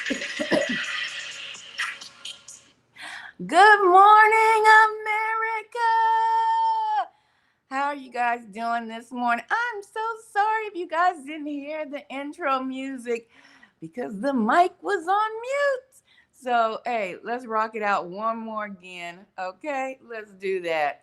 Good morning, America. How are you guys doing this morning? I'm so sorry if you guys didn't hear the intro music because the mic was on mute. So, hey, let's rock it out one more again. Okay, let's do that.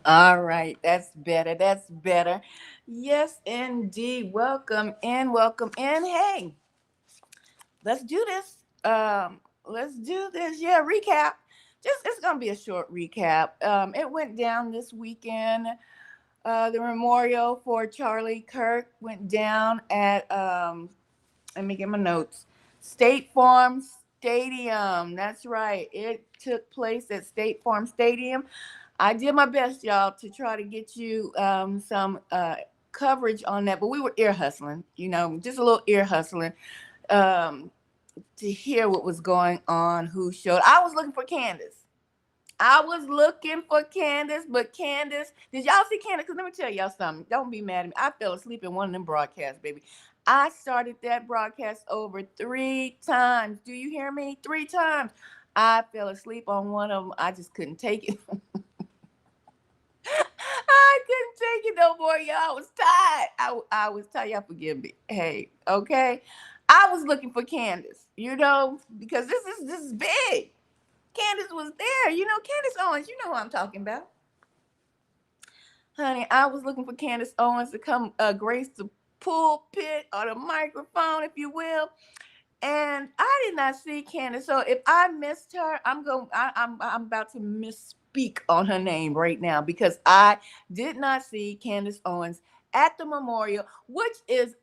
All right, that's better. That's better. Yes, indeed. Welcome in, welcome in. Hey, let's do this. Let's do this. Yeah, recap. Just it's gonna be a short recap. It went down this weekend. The memorial for Charlie Kirk went down at let me get my notes. State Farm Stadium. That's right. It took place at State Farm Stadium. I did my best, y'all, to try to get you some coverage on that, but we were ear hustling, just a little ear hustling um, to hear what was going on, who showed. I was looking for Candace. But Candace, did y'all see Candace? Because let me tell y'all something. Don't be mad at me. I fell asleep in one of them broadcasts, baby. I started that broadcast over 3 times. Do you hear me? 3 times. I fell asleep on one of them. I just couldn't take it. I couldn't take it no more, y'all. I was tired. I was tired. Y'all forgive me. Hey, okay. I was looking for Candace, because this is big. Candace was there. Candace Owens, you know who I'm talking about. Honey, I was looking for Candace Owens to come grace the pulpit or the microphone, if you will. And I did not see Candace. So if I missed her, I'm about to misspeak on her name right now because I did not see Candace Owens at the memorial, which is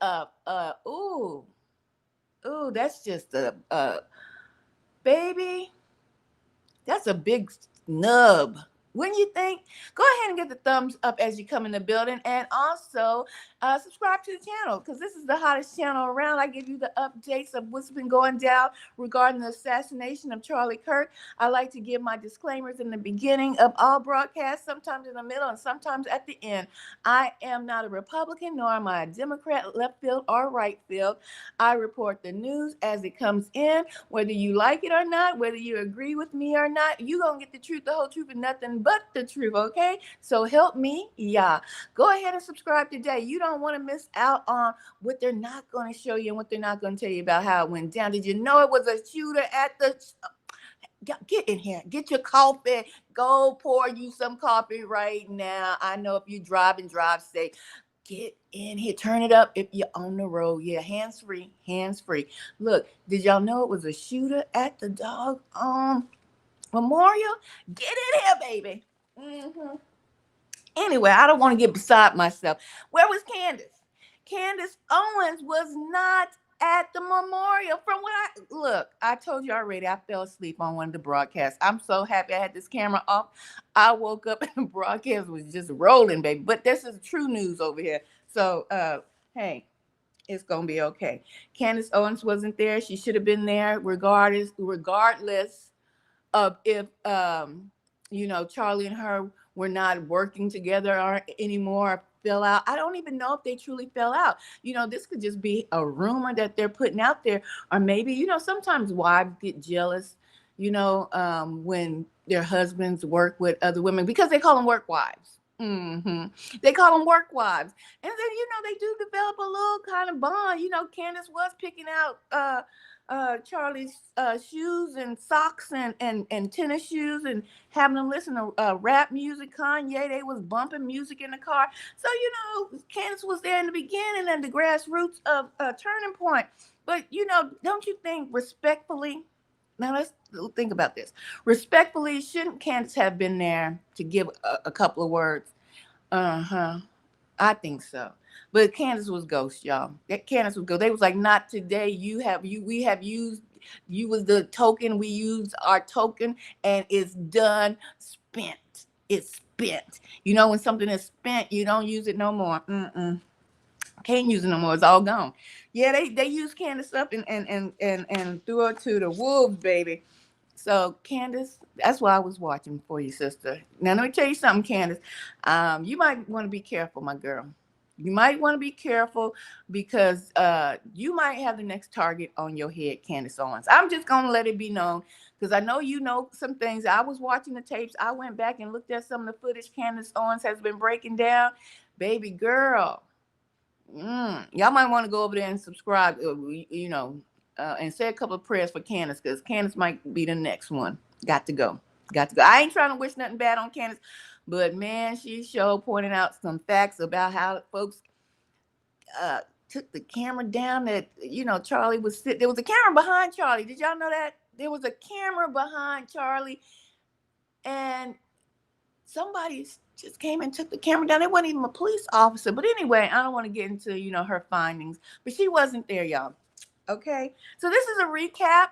that's just a baby. That's a big snub. Wouldn't you think? Go ahead and get the thumbs up as you come in the building. And also subscribe to the channel because this is the hottest channel around. I give you the updates of what's been going down regarding the assassination of Charlie Kirk. I like to give my disclaimers in the beginning of all broadcasts, sometimes in the middle and sometimes at the end. I am not a Republican, nor am I a Democrat, left field or right field. I report the news as it comes in, whether you like it or not, whether you agree with me or not. You're going to get the truth, the whole truth, and nothing but the truth, okay? So help me, yeah. Go ahead and subscribe today. You don't want to miss out on what they're not going to show you and what they're not going to tell you about how it went down. Did you know it was a shooter at the... Get in here. Get your coffee. Go pour you some coffee right now. I know if you drive safe. Get in here. Turn it up if you're on the road. Yeah, hands free. Look, did y'all know it was a shooter at the dog memorial? Get in here, baby. Anyway, I don't want to get beside myself. Where was Candace? Candace Owens was not at the memorial. From what I told you already, I fell asleep on one of the broadcasts. I'm so happy I had this camera off. I woke up and the broadcast was just rolling, baby. But this is true news over here. So, hey, it's gonna be okay. Candace Owens wasn't there. She should have been there, regardless of if Charlie and her were not working together or anymore, fell out. I don't even know if they truly fell out. This could just be a rumor that they're putting out there, or maybe sometimes wives get jealous, when their husbands work with other women because they call them work wives. They call them work wives, and then they do develop a little kind of bond. Candace was picking out Charlie's shoes and socks and tennis shoes and having them listen to rap music, Kanye. They was bumping music in the car. So, Candace was there in the beginning and the grassroots of Turning Point. But, don't you think respectfully, now let's think about this. Respectfully, shouldn't Candace have been there to give a couple of words? I think so. But Candace was ghost, y'all. Candace was ghost. They was like, not today. We have used you was the token. We used our token, and it's done, spent. It's spent. You know, when something is spent, you don't use it no more. Can't use it no more. It's all gone. Yeah, they used Candace up and threw her to the wolves, baby. So Candace, that's why I was watching for you, sister. Now let me tell you something, Candace. You might want to be careful, my girl. You might want to be careful because you might have the next target on your head, Candace Owens. I'm just gonna let it be known because I know you know some things. I was watching the tapes. I went back and looked at some of the footage Candace Owens has been breaking down. Baby girl, y'all might want to go over there and subscribe. And say a couple of prayers for Candace because Candace might be the next one. Got to go. I ain't trying to wish nothing bad on Candace, but man, she sure pointed out some facts about how folks took the camera down that, Charlie was sitting. There was a camera behind Charlie. Did y'all know that? There was a camera behind Charlie, and somebody just came and took the camera down. It wasn't even a police officer. But anyway, I don't want to get into, her findings, but she wasn't there, y'all. Okay. So this is a recap.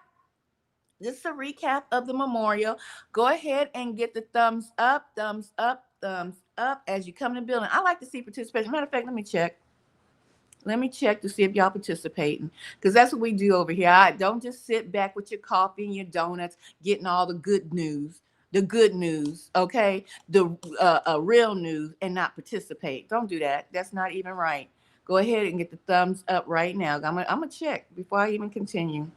This is a recap of the memorial. Go ahead and get the thumbs up as you come in the building. I like to see participation. Matter of fact, let me check. Let me check to see if y'all participating, because that's what we do over here. I don't just sit back with your coffee and your donuts, getting all the good news, okay? The real news, and not participate. Don't do that. That's not even right. Go ahead and get the thumbs up right now. I'm gonna check before I even continue.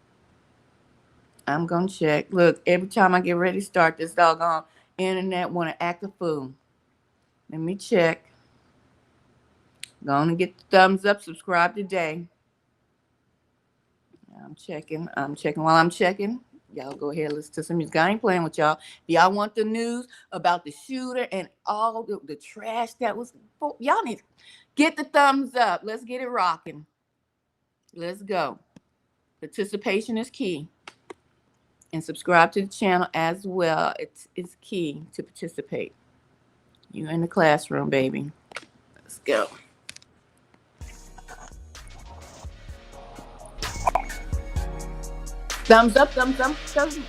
I'm gonna check. Look, every time I get ready to start, this doggone internet want to act a fool. Let me check. Gonna get the thumbs up. Subscribe today. I'm checking. While I'm checking, y'all go ahead and listen to some music. I ain't playing with y'all. If y'all want the news about the shooter and all the trash that was, y'all need to get the thumbs up. Let's get it rocking. Let's go. Participation is key. And subscribe to the channel as well. It's key to participate. You're in the classroom, baby. Let's go. Thumbs up, thumbs up, thumbs up.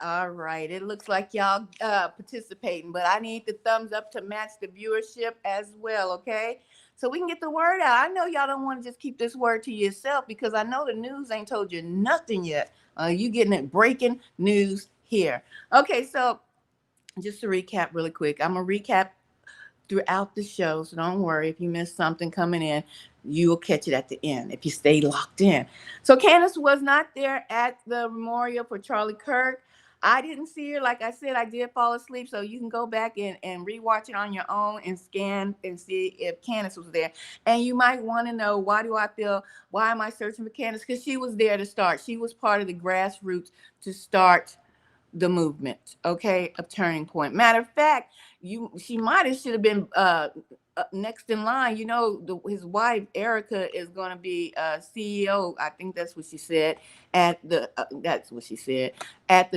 All right. It looks like y'all participating, but I need the thumbs up to match the viewership as well, okay? So we can get the word out. I know y'all don't want to just keep this word to yourself because I know the news ain't told you nothing yet. You getting it breaking news here. Okay, so just to recap really quick. I'm going to recap throughout the show, so don't worry if you missed something coming in. You will catch it at the end if you stay locked in. So Candace was not there at the memorial for Charlie Kirk. I didn't see her. Like I said, I did fall asleep, so you can go back and rewatch it on your own and scan and see if Candace was there. And you might want to know, why am I searching for Candace? Because she was there to start. She was part of the grassroots to start the movement, okay, of Turning Point. Matter of fact, she should have been next in line. His wife Erica is going to be CEO. I think that's what she said at the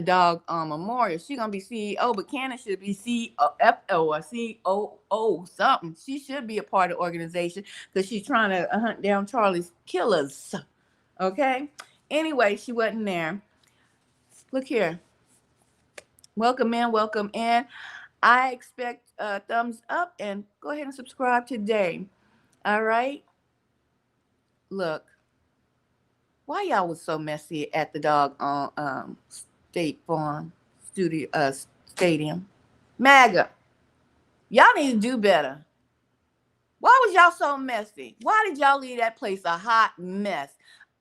dog memorial. She's going to be CEO, but Candace should be CFO or COO something. She should be a part of the organization because she's trying to hunt down Charlie's killers. Okay. Anyway, she wasn't there. Look here. Welcome in. I expect thumbs up and go ahead and subscribe today. All right. Look, why y'all was so messy at the dog on State Farm Stadium? MAGA, y'all need to do better. Why was y'all so messy? Why did y'all leave that place a hot mess?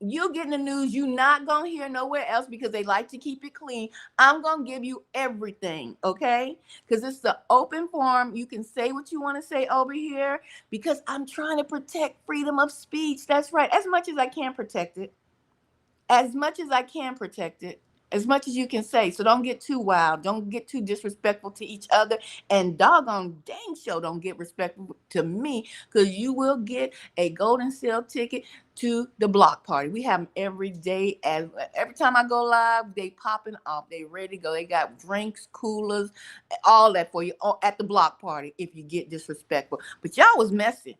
You're getting the news you're not going to hear nowhere else because they like to keep it clean. I'm going to give you everything, okay? Because it's the open forum. You can say what you want to say over here because I'm trying to protect freedom of speech. That's right. As much as I can protect it. As much as I can protect it. As much as you can say. So don't get too wild. Don't get too disrespectful to each other. And doggone dang show don't get respectful to me because you will get a golden seal ticket to the block party. We have them every day. Every time I go live, they popping off. They ready to go. They got drinks, coolers, all that for you at the block party if you get disrespectful. But y'all was messy.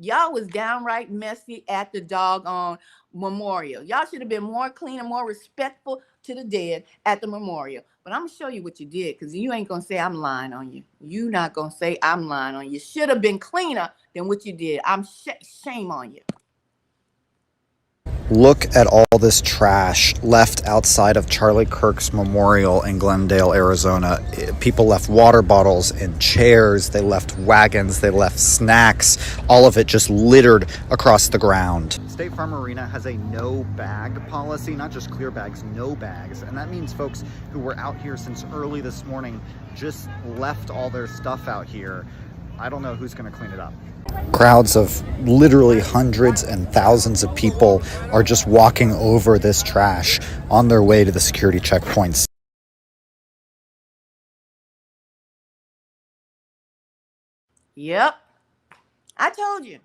Y'all was downright messy at the doggone memorial. Y'all should have been more clean and more respectful to the dead at the memorial. But I'm going to show you what you did because you ain't going to say I'm lying on you. You not going to say I'm lying on you. You should have been cleaner than what you did. I'm shame on you. Look at all this trash left outside of Charlie Kirk's memorial in Glendale, Arizona. People left water bottles and chairs. They left wagons. They left snacks. All of it just littered across the ground. State Farm Arena has a no bag policy, not just clear bags, no bags. And that means folks who were out here since early this morning just left all their stuff out here. I don't know who's going to clean it up. Crowds of literally hundreds and thousands of people are just walking over this trash on their way to the security checkpoints. Yep. I told you.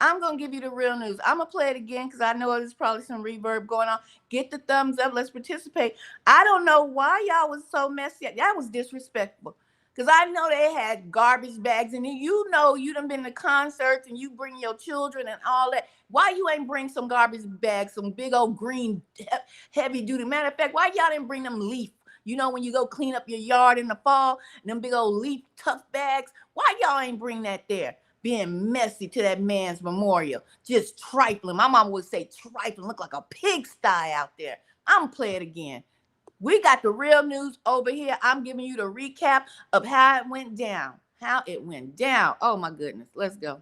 I'm going to give you the real news. I'm going to play it again because I know there's probably some reverb going on. Get the thumbs up. Let's participate. I don't know why y'all was so messy. That was disrespectful. Because I know they had garbage bags. And you know you done been to concerts and you bring your children and all that. Why you ain't bring some garbage bags, some big old green heavy duty? Matter of fact, why y'all didn't bring them leaf? You know when you go clean up your yard in the fall, and them big old leaf tough bags? Why y'all ain't bring that there? Being messy to that man's memorial, just trifling. My mama would say trifling, look like a pigsty out there. I'm gonna play it again. We got the real news over here. I'm giving you the recap of how it went down. How it went down. Oh my goodness. Let's go.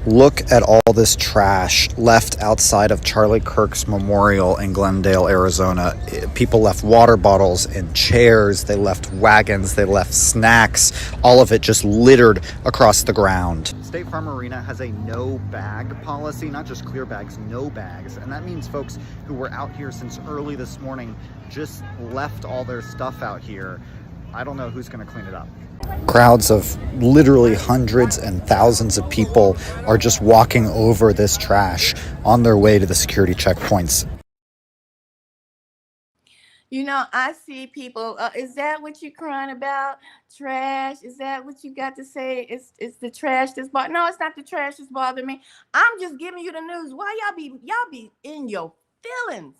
Look at all this trash left outside of Charlie Kirk's memorial in Glendale, Arizona. People left water bottles and chairs. They left wagons. They left snacks. All of it just littered across the ground. State Farm Arena has a no bag policy, not just clear bags, no bags. And that means folks who were out here since early this morning just left all their stuff out here. I don't know who's going to clean it up. Crowds of literally hundreds and thousands of people are just walking over this trash on their way to the security checkpoints. You know, I see people. Is that what you're crying about? Trash? Is that what you got to say? It's the trash that's bothering? No, it's not the trash that's bothering me. I'm just giving you the news. Why y'all be in your feelings?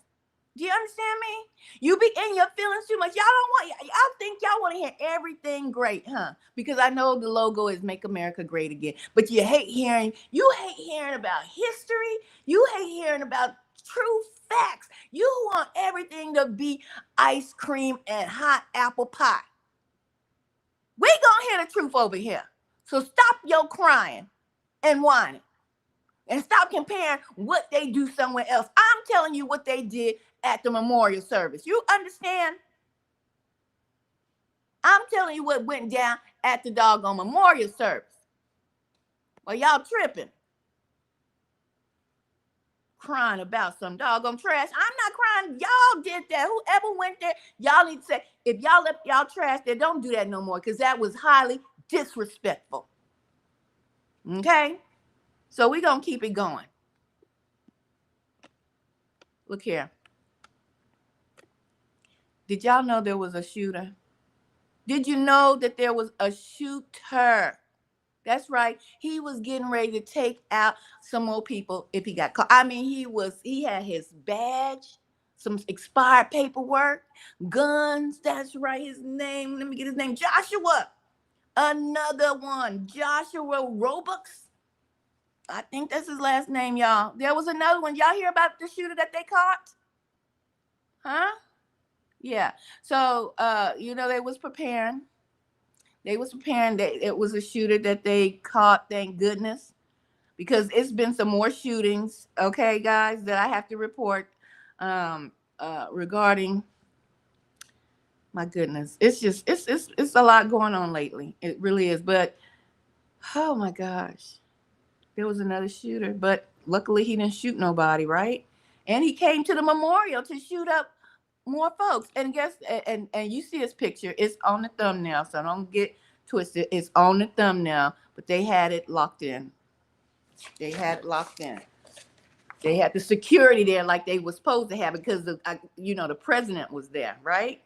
Do you understand me? You be in your feelings too much. Y'all think y'all want to hear everything great, huh? Because I know the logo is Make America Great Again. But you hate hearing about history. You hate hearing about true facts. You want everything to be ice cream and hot apple pie. We gonna hear the truth over here. So stop your crying and whining. And stop comparing what they do somewhere else. I'm telling you what they did at the memorial service. You understand? I'm telling you what went down at the doggone memorial service. Well, y'all tripping. Crying about some doggone trash. I'm not crying. Y'all did that. Whoever went there, y'all need to say, if y'all left y'all trash there, don't do that no more because that was highly disrespectful. Okay? So we're going to keep it going. Look here. Did y'all know there was a shooter? Did you know that there was a shooter? That's right. He was getting ready to take out some more people if he got caught. I mean, he had his badge, some expired paperwork, guns. That's right. His name, let me get his name. Joshua. Another one. Joshua Robux. I think that's his last name, y'all. There was another one. Y'all hear about the shooter that they caught? Huh? Yeah. So, they was preparing. It was a shooter that they caught, thank goodness. because it's been some more shootings, okay, guys, that I have to report regarding. My goodness, it's just it's a lot going on lately. It really is. But oh my gosh, there was another shooter, but luckily he didn't shoot nobody, right? And he came to the memorial to shoot up more folks. And guess and you see his picture. It's on the thumbnail, so don't get twisted. It's on the thumbnail, but they had it locked in. They had it locked in. They had the security there like they were supposed to have because the president was there, right?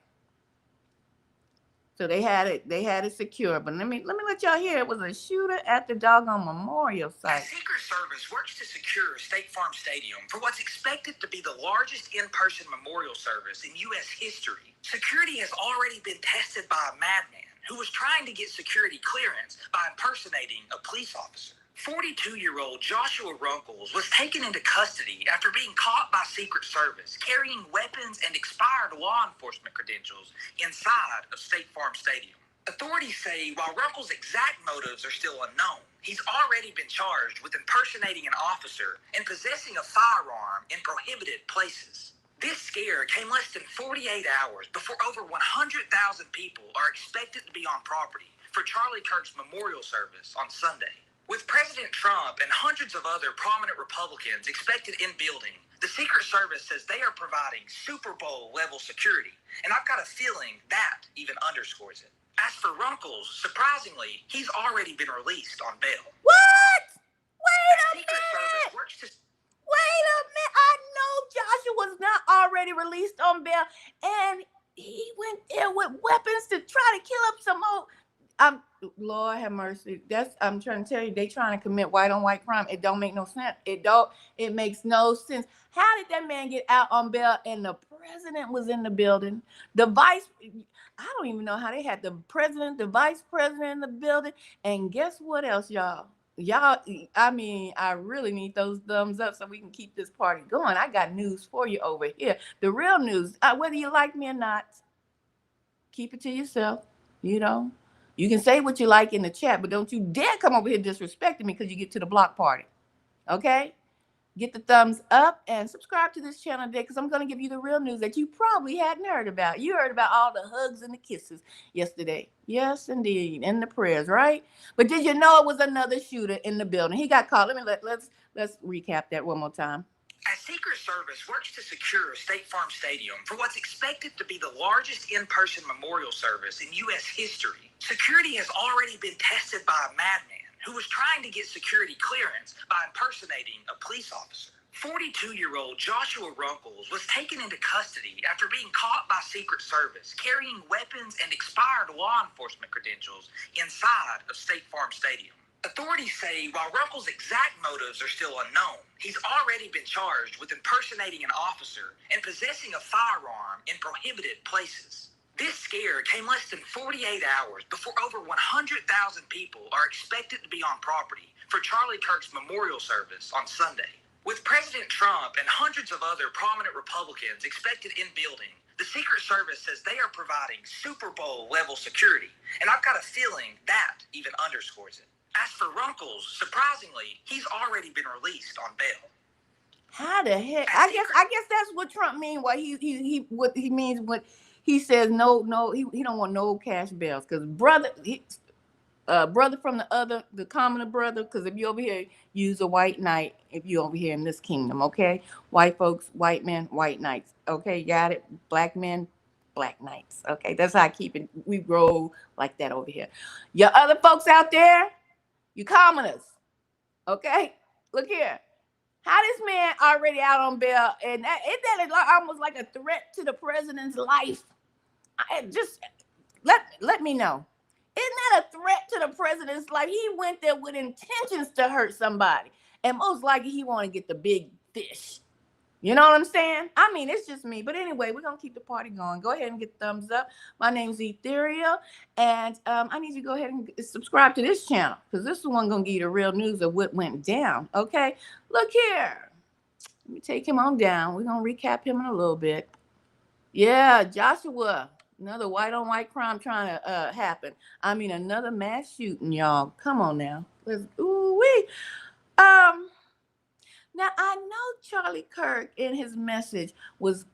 So they had it secure. But let me let y'all hear. It was a shooter at the doggone memorial site. The Secret Service works to secure State Farm Stadium for what's expected to be the largest in-person memorial service in U.S. history. Security has already been tested by a madman who was trying to get security clearance by impersonating a police officer. 42-year-old Joshua Runkles was taken into custody after being caught by Secret Service carrying weapons and expired law enforcement credentials inside of State Farm Stadium. Authorities say while Runkles' exact motives are still unknown, he's already been charged with impersonating an officer and possessing a firearm in prohibited places. This scare came less than 48 hours before over 100,000 people are expected to be on property for Charlie Kirk's memorial service on Sunday. With President Trump and hundreds of other prominent Republicans expected in building, the Secret Service says they are providing Super Bowl level security, and I've got a feeling that even underscores it. As for Runkles, surprisingly, he's already been released on bail. What? Wait a Secret Service minute. works to Wait a minute. I know Joshua was not already released on bail, and he went there with weapons to try to kill up some old. Lord have mercy. I'm trying to tell you, they trying to commit white on white crime. It don't make no sense. It makes no sense. How did that man get out on bail and the president was in the building? I don't even know how they had the president, the vice president in the building. And guess what else, y'all? I really need those thumbs up so we can keep this party going. I got news for you over here. The real news, whether you like me or not, keep it to yourself, You can say what you like in the chat, but don't you dare come over here disrespecting me because you get to the block party. Okay? Get the thumbs up and subscribe to this channel today because I'm going to give you the real news that you probably hadn't heard about. You heard about all the hugs and the kisses yesterday. Yes, indeed. And the prayers, right? But did you know it was another shooter in the building? He got caught. Let's recap that one more time. As Secret Service works to secure State Farm Stadium for what's expected to be the largest in-person memorial service in U.S. history, security has already been tested by a madman who was trying to get security clearance by impersonating a police officer. 42-year-old Joshua Runkles was taken into custody after being caught by Secret Service carrying weapons and expired law enforcement credentials inside of State Farm Stadium. Authorities say while Runkles' exact motives are still unknown, he's already been charged with impersonating an officer and possessing a firearm in prohibited places. This scare came less than 48 hours before over 100,000 people are expected to be on property for Charlie Kirk's memorial service on Sunday. With President Trump and hundreds of other prominent Republicans expected in building, the Secret Service says they are providing Super Bowl level security, and I've got a feeling that even underscores it. As for Runkles, surprisingly, he's already been released on bail. How the heck? I guess that's what Trump means. What he means what he says. No, he don't want no cash bails because brother from the commoner brother. Because if you over here, use a white knight. If you over here in this kingdom, okay, white folks, white men, white knights. Okay, got it. Black men, black knights. Okay, that's how I keep it. We roll like that over here. Your other folks out there, you commoners. Okay, look here. How this man already out on bail, and that almost like a threat to the president's life? Just let me know. Isn't that a threat to the president's life? He went there with intentions to hurt somebody, and most likely he want to get the big fish. You know what I'm saying? I mean, it's just me. But anyway, we're going to keep the party going. Go ahead and get thumbs up. My name's Ethereal. And I need you to go ahead and subscribe to this channel because this is the one going to give you the real news of what went down. Okay? Look here. Let me take him on down. We're going to recap him in a little bit. Yeah, Joshua. Another white on white crime trying to happen. I mean, another mass shooting, y'all. Come on now. Ooh-wee. Now I know Charlie Kirk in his message was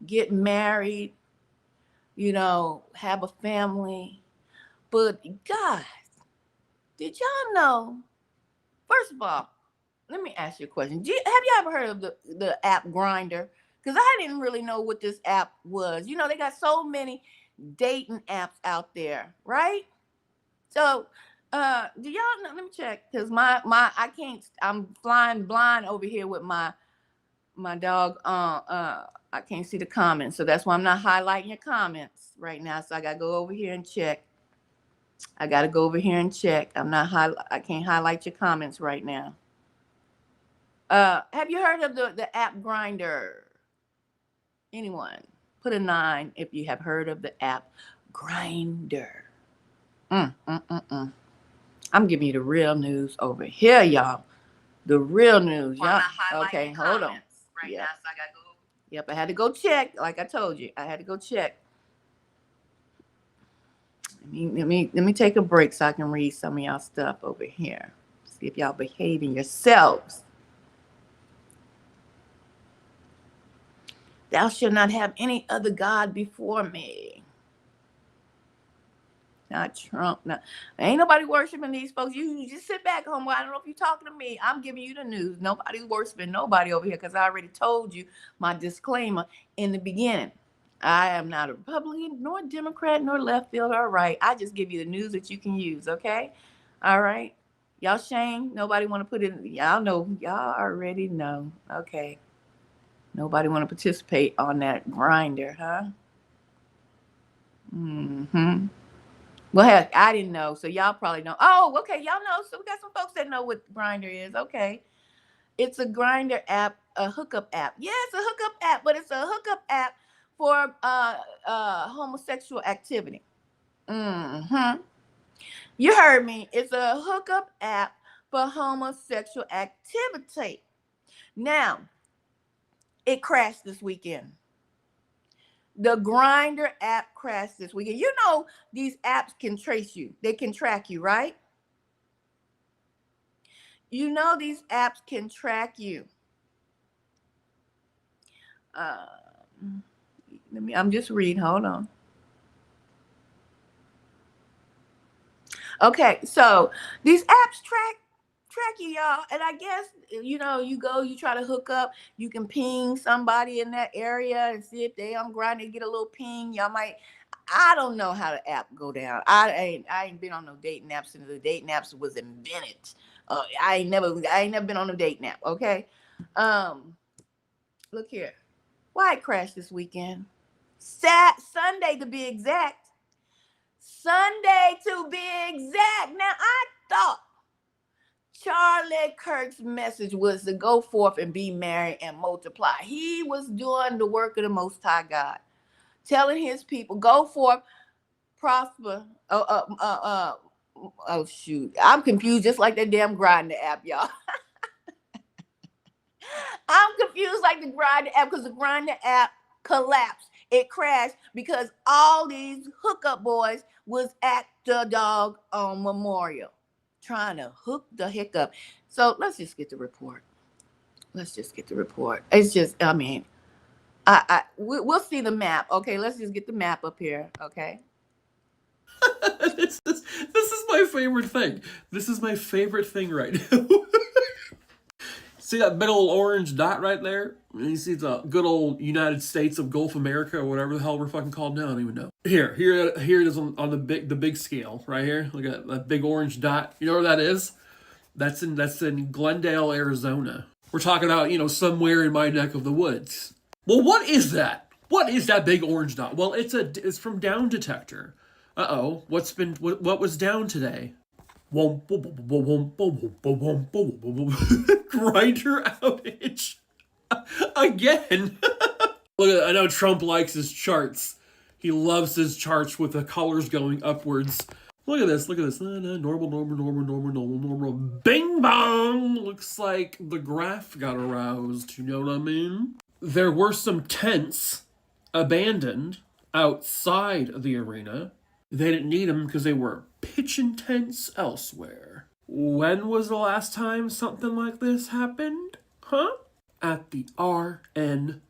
get married, have a family. But guys, did y'all know? First of all, let me ask you a question. Have you ever heard of the app Grinder? Because I didn't really know what this app was. They got so many dating apps out there, right? So, do y'all know? Let me check, because I can't. I'm flying blind over here with my dog. I can't see the comments, so that's why I'm not highlighting your comments right now. So I gotta go over here and check. I can't highlight your comments right now. Have you heard of the app Grinder? Anyone? Put a 9 if you have heard of the app Grinder. I'm giving you the real news over here, y'all. The real news. Y'all. Okay, hold on. Right now, so I gotta go. Yep, I had to go check. Like I told you, I had to go check. Let me take a break so I can read some of y'all stuff over here. See if y'all behaving yourselves. Thou shalt not have any other God before me. Not Trump. Ain't nobody worshiping these folks. You just sit back home. I don't know if you're talking to me. I'm giving you the news. Nobody's worshiping nobody over here, because I already told you my disclaimer in the beginning. I am not a Republican, nor Democrat, nor left field or right. I just give you the news that you can use, okay? All right? Y'all shame? Nobody want to put it in? Y'all know. Y'all already know. Okay. Nobody want to participate on that Grinder, huh? Mm-hmm. Well, heck, I didn't know, so y'all probably know. Oh, okay, y'all know. So we got some folks that know what Grinder is. Okay. It's a Grinder app, a hookup app. Yeah, it's a hookup app, but it's a hookup app for homosexual activity. Mm-hmm. You heard me. It's a hookup app for homosexual activity. Now, it crashed this weekend. The Grinder app crashed this weekend. You know these apps can trace you. They can track you, right? You know these apps can track you. I'm just reading. Hold on. Okay, so these apps track you, y'all. And I guess, you try to hook up. You can ping somebody in that area and see if they on Grindr, get a little ping. Y'all might. I don't know how the app go down. I ain't been on no dating apps since the dating apps was invented. I ain't never been on a dating app. Okay. Look here. Why it crashed this weekend? Sunday to be exact. Sunday to be exact. Now I thought Charlie Kirk's message was to go forth and be married and multiply. He was doing the work of the Most High God, telling his people, go forth, prosper. Oh shoot, I'm confused, just like that damn Grindr app, y'all. I'm confused like the Grindr app, because the Grindr app collapsed. It crashed because all these hookup boys was at the dog on Memorial trying to hook the heck up. So let's just get the report. It's just, we'll see the map. Okay, let's just get the map up here. Okay. This is my favorite thing. This is my favorite thing right now. See that big old orange dot right there? You see the good old United States of Gulf America, or whatever the hell we're fucking called now. I don't even know. Here it is on the big scale right here. Look at that big orange dot. You know where that is? That's in Glendale, Arizona. We're talking about somewhere in my neck of the woods. Well, what is that? What is that big orange dot? Well, it's from Down Detector. Uh-oh, what was down today? Grinder outage again. Look, I know Trump likes his charts. He loves his charts with the colors going upwards. Look at this. Normal. Bing bong. Looks like the graph got aroused. You know what I mean? There were some tents abandoned outside the arena. They didn't need them because they were pitching tents elsewhere. When was the last time something like this happened? Huh? At the RNC.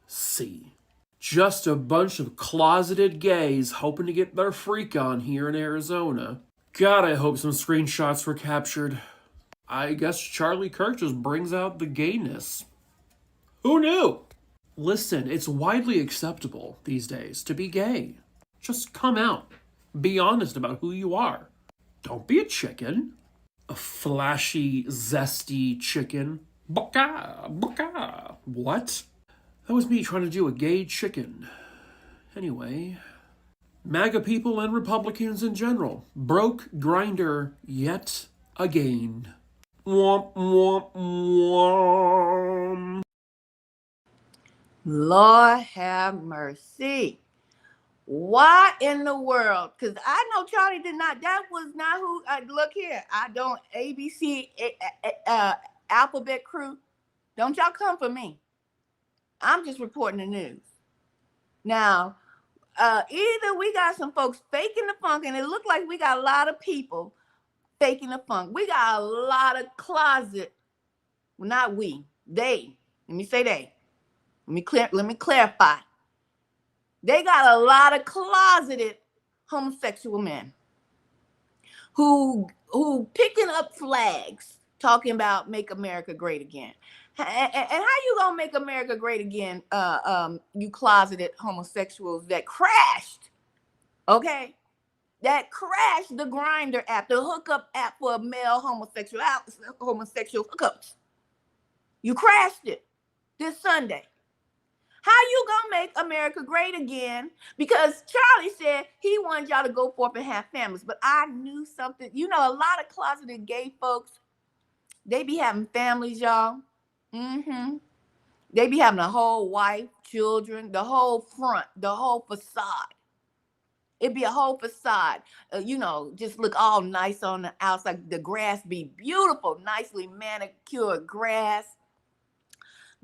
Just a bunch of closeted gays hoping to get their freak on here in Arizona. God, I hope some screenshots were captured. I guess Charlie Kirk just brings out the gayness. Who knew? Listen, it's widely acceptable these days to be gay. Just come out. Be honest about who you are. Don't be a chicken. A flashy, zesty chicken. Baka, baka. What? That was me trying to do a gay chicken. Anyway, MAGA people and Republicans in general broke Grindr yet again. Womp, womp, womp. Lord have mercy. Why in the world? Because I know Charlie did not. That was not who. Look here. I don't. ABC, Alphabet Crew. Don't y'all come for me. I'm just reporting the news. Now, either we got some folks faking the funk, and it looked like we got a lot of people faking the funk. We got a lot of closet. Well, not we. They. Let me say they. Let me clarify. They got a lot of closeted homosexual men who picking up flags talking about make America great again. And how you gonna make America great again, you closeted homosexuals that crashed, okay? That crashed the Grindr app, the hookup app for male homosexual hookups. You crashed it this Sunday. How you gonna make America great again? Because Charlie said he wanted y'all to go forth and have families. But I knew something. You know, a lot of closeted gay folks, they be having families, y'all. They be having a whole wife, children, the whole front, the whole facade. It'd be a whole facade. Just look all nice on the outside. The grass be beautiful, nicely manicured grass.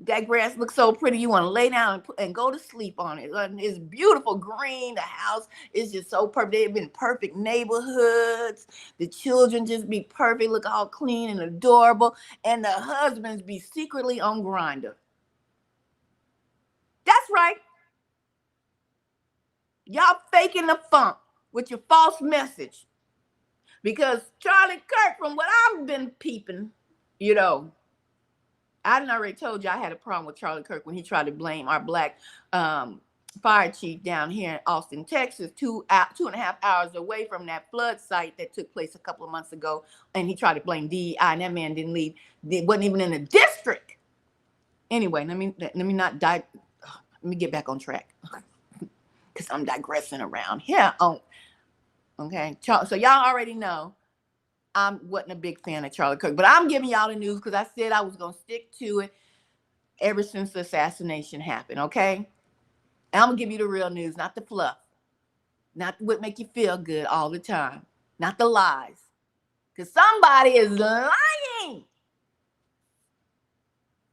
That grass looks so pretty. You want to lay down and go to sleep on it. It's beautiful green. The house is just so perfect. They've been perfect neighborhoods. The children just be perfect, look all clean and adorable. And the husbands be secretly on Grindr. That's right. Y'all faking the funk with your false message. Because Charlie Kirk, from what I've been peeping, I done already told you I had a problem with Charlie Kirk when he tried to blame our black fire chief down here in Austin, Texas, 2.5 hours away from that flood site that took place a couple of months ago. And he tried to blame DEI, and that man didn't leave. It wasn't even in the district. Anyway, let me get back on track because I'm digressing around here. Okay, so y'all already know I wasn't a big fan of Charlie Kirk, but I'm giving y'all the news because I said I was going to stick to it ever since the assassination happened, okay? And I'm going to give you the real news, not the fluff, not what make you feel good all the time, not the lies, because somebody is lying.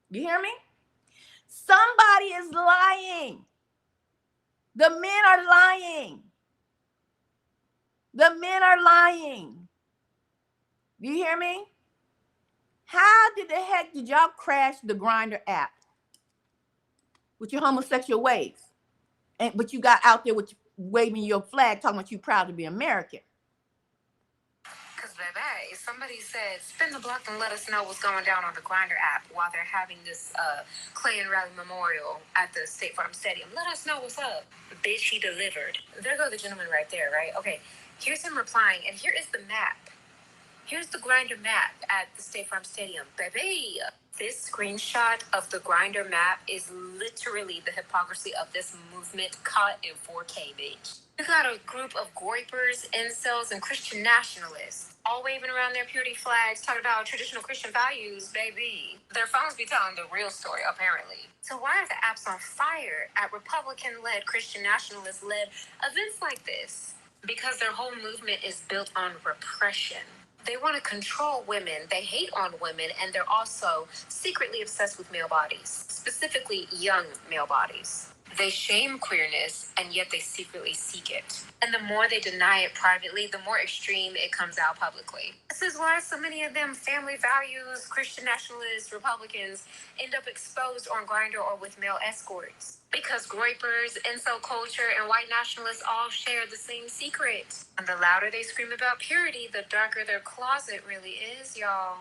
You hear me? Somebody is lying. The men are lying. The men are lying. Do you hear me? How the heck did y'all crash the Grindr app with your homosexual ways? But you got out there with waving your flag, talking about you proud to be American. Because, baby, somebody said, spin the block and let us know what's going down on the Grindr app while they're having this Clay and Rally Memorial at the State Farm Stadium. Let us know what's up. Bitch, he delivered. There go the gentleman right there, right? Okay, here's him replying, and here is the map. Here's the Grindr map at the State Farm Stadium. Baby, this screenshot of the Grindr map is literally the hypocrisy of this movement caught in 4K, bitch. You got a group of groypers, incels, and Christian nationalists all waving around their purity flags, talking about traditional Christian values, baby. Their phones be telling the real story, apparently. So why are the apps on fire at Republican-led, Christian nationalist-led events like this? Because their whole movement is built on repression. They want to control women, they hate on women, and they're also secretly obsessed with male bodies, specifically young male bodies. They shame queerness, and yet they secretly seek it. And the more they deny it privately, the more extreme it comes out publicly. This is why so many of them family values, Christian nationalists, Republicans end up exposed on Grindr or with male escorts. Because groypers, incel culture, and white nationalists all share the same secret. And the louder they scream about purity, the darker their closet really is, y'all.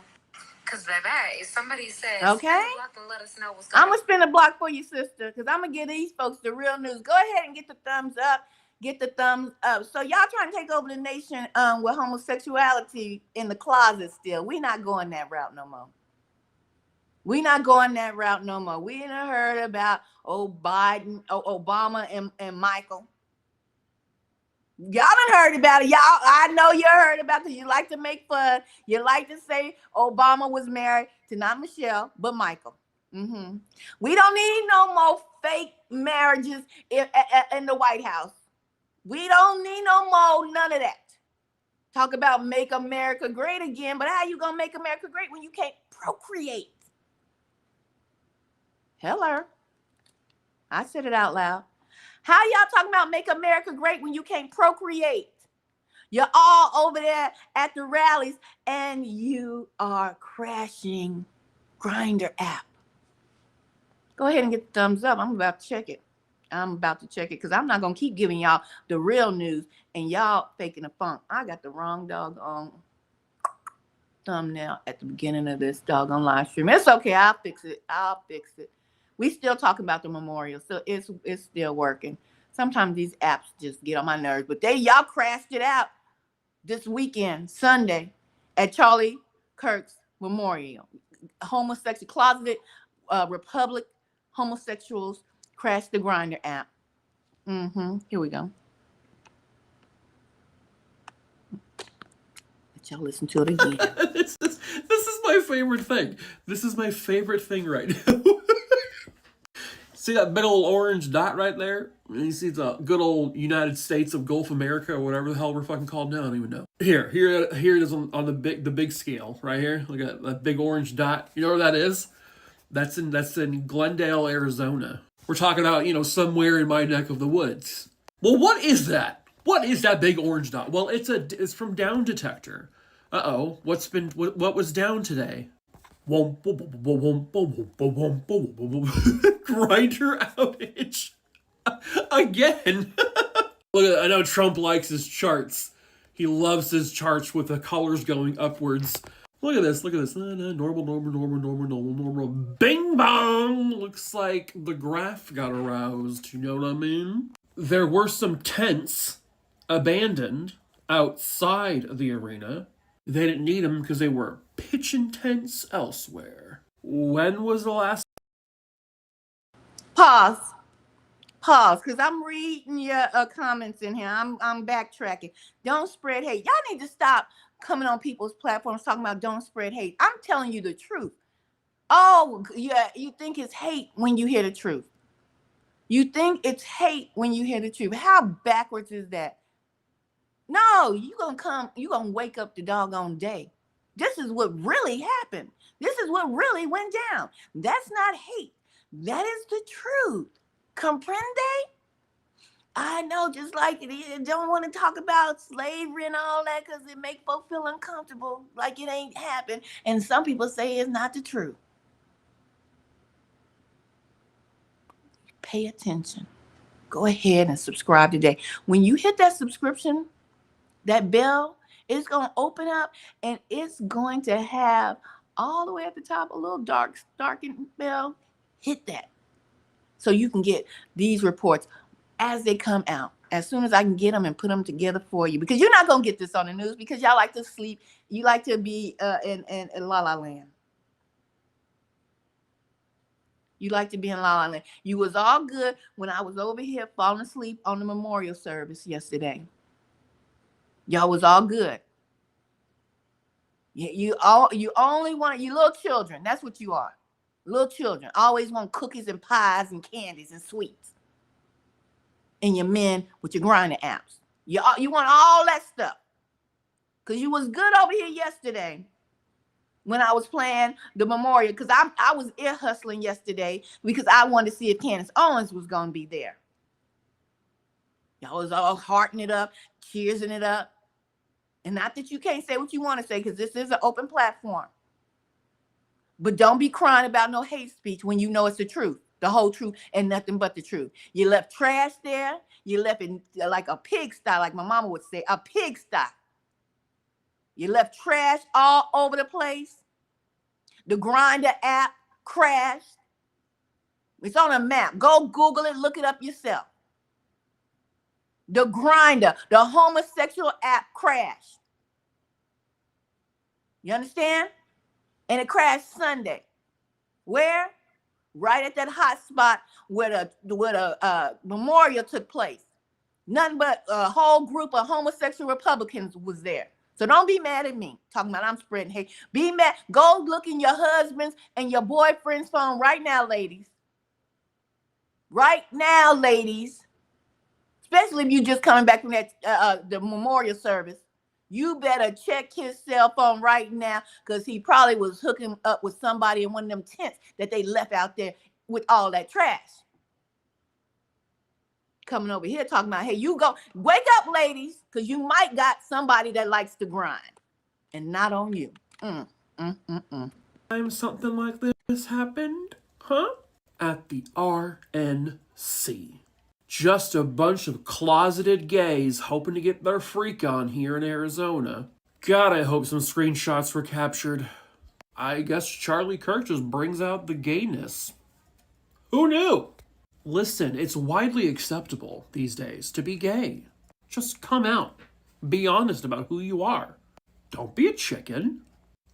Because, baby, somebody says, Okay. spin the block and let us know what's going I'm going to spin a block for you, sister, because I'm going to give these folks the real news. Go ahead and get the thumbs up. Get the thumbs up. So y'all trying to take over the nation with homosexuality in the closet still. We not going that route no more. We not going that route no more. We ain't heard about Obama and Michael. Y'all done heard about it. Y'all, I know you heard about it. You like to make fun. You like to say Obama was married to not Michelle, but Michael. We don't need no more fake marriages in the White House. We don't need no more none of that. Talk about make America great again, but how you gonna make America great when you can't procreate? Hello. I said it out loud. How y'all talking about make America great when you can't procreate? You're all over there at the rallies and you are crashing Grindr app. Go ahead and get the thumbs up. I'm about to check it. Because I'm not going to keep giving y'all the real news and y'all faking the funk. I got the wrong doggone thumbnail at the beginning of this doggone live stream. It's okay. I'll fix it. We still talking about the memorial, so it's still working. Sometimes these apps just get on my nerves, but y'all crashed it out this weekend, Sunday, at Charlie Kirk's memorial. Homosexual closeted Republic homosexuals crashed the Grindr app. Here we go. Let y'all listen to it again. This is my favorite thing. This is my favorite thing right now. See that big old orange dot right there? You see the good old United States of Gulf America or whatever the hell we're fucking called now. I don't even know. Here it is on the big scale right here. Look at that big orange dot. You know where that is? That's in Glendale, Arizona. We're talking about, somewhere in my neck of the woods. Well, what is that? What is that big orange dot? Well, it's from Down Detector. Uh-oh. What was down today? Grindr outage. Again. Look, I know Trump likes his charts. He loves his charts with the colors going upwards. Look at this. Normal. Bing bong! Looks like the graph got aroused. You know what I mean? There were some tents abandoned outside the arena. They didn't need them because they were pitching tents elsewhere. When was the last? Pause, because I'm reading your comments in here. I'm backtracking. Don't spread hate. Y'all need to stop coming on people's platforms talking about don't spread hate. I'm telling you the truth. Oh, yeah, you think it's hate when you hear the truth. You think it's hate when you hear the truth. How backwards is that? No, you gonna wake up the doggone day. This is what really happened. This is what really went down. That's not hate. That is the truth. Comprende? I know, just like it don't want to talk about slavery and all that because it make folks feel uncomfortable, like it ain't happened. And some people say it's not the truth. Pay attention. Go ahead and subscribe today. When you hit that subscription, that bell, it's going to open up and it's going to have all the way at the top a little darkened bell. Hit that so you can get these reports as they come out, as soon as I can get them and put them together for you, because you're not going to get this on the news because y'all like to sleep. You like to be in La La Land. You like to be in La La Land. You was all good when I was over here falling asleep on the memorial service yesterday. Y'all was all good. You only want you little children. That's what you are. Little children always want cookies and pies and candies and sweets. And your men with your Grindr apps. You want all that stuff. Because you was good over here yesterday. when I was playing the memorial, because I was ear hustling yesterday because I wanted to see if Candace Owens was going to be there. Y'all was all hearting it up, cheersing it up. And not that you can't say what you want to say, because this is an open platform. But don't be crying about no hate speech when you know it's the truth, the whole truth, and nothing but the truth. You left trash there. You left it like a pigsty, like my mama would say, a pigsty. You left trash all over the place. The Grinder app crashed. It's on a map. Go Google it, look it up yourself. The Grinder, the homosexual app crashed. You understand? And it crashed Sunday. Where? Right at that hot spot where the memorial took place. Nothing but a whole group of homosexual Republicans was there. So don't be mad at me talking about I'm spreading hate. Be mad. Go look in your husband's and your boyfriend's phone right now, ladies. Right now, ladies. Especially if you just coming back from that the memorial service. You better check his cell phone right now, because he probably was hooking up with somebody in one of them tents that they left out there with all that trash. Coming over here talking about, hey, you go wake up, ladies, because you might got somebody that likes to grind, and not on you. Time something like this happened, huh? At the RNC. Just a bunch of closeted gays hoping to get their freak on here in Arizona. God, I hope some screenshots were captured. I guess Charlie Kirk just brings out the gayness. Who knew? Listen, it's widely acceptable these days to be gay. Just come out. Be honest about who you are. Don't be a chicken.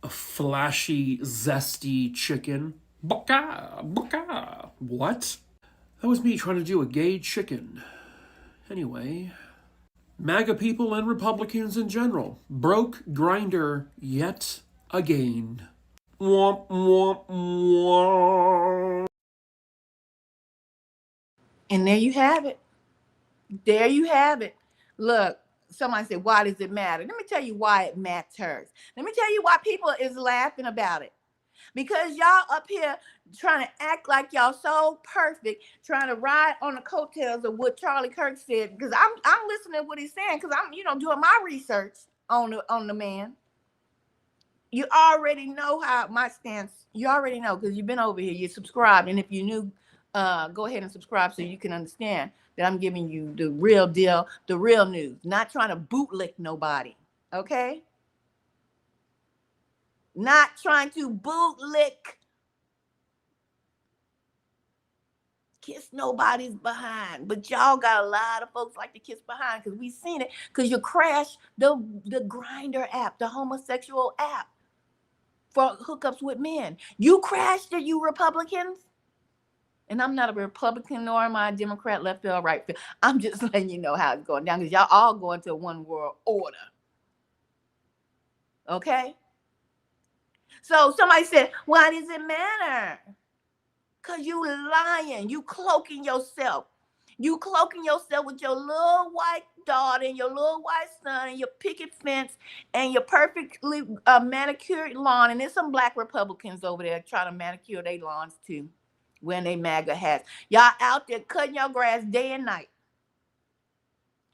A flashy, zesty chicken. Baka, baka. What? That was me trying to do a gay chicken. Anyway, MAGA people and Republicans in general broke Grindr yet again. Womp, womp, womp. And there you have it. There you have it. Look, somebody said, why does it matter? Let me tell you why it matters. Let me tell you why people is laughing about it. Because y'all up here trying to act like y'all so perfect, trying to ride on the coattails of what Charlie Kirk said. Because I'm listening to what he's saying, because I'm doing my research on the man. You already know how my stance. You already know, because you've been over here. You subscribed, and if you're new, go ahead and subscribe so you can understand that I'm giving you the real deal, the real news. Not trying to bootlick nobody. Okay. Not trying to bootlick, kiss nobody's behind. But y'all got a lot of folks like to kiss behind, because we seen it, because you crashed the Grindr app, the homosexual app for hookups with men. You crashed it, you Republicans. And I'm not a Republican, nor am I a Democrat, left field, right field. I'm just letting you know how it's going down, because y'all all going to one world order. Okay? So somebody said, why does it matter? Because you lying. You cloaking yourself. You cloaking yourself with your little white daughter and your little white son and your picket fence and your perfectly manicured lawn. And there's some black Republicans over there trying to manicure their lawns too, wearing they MAGA hats. Y'all out there cutting your grass day and night.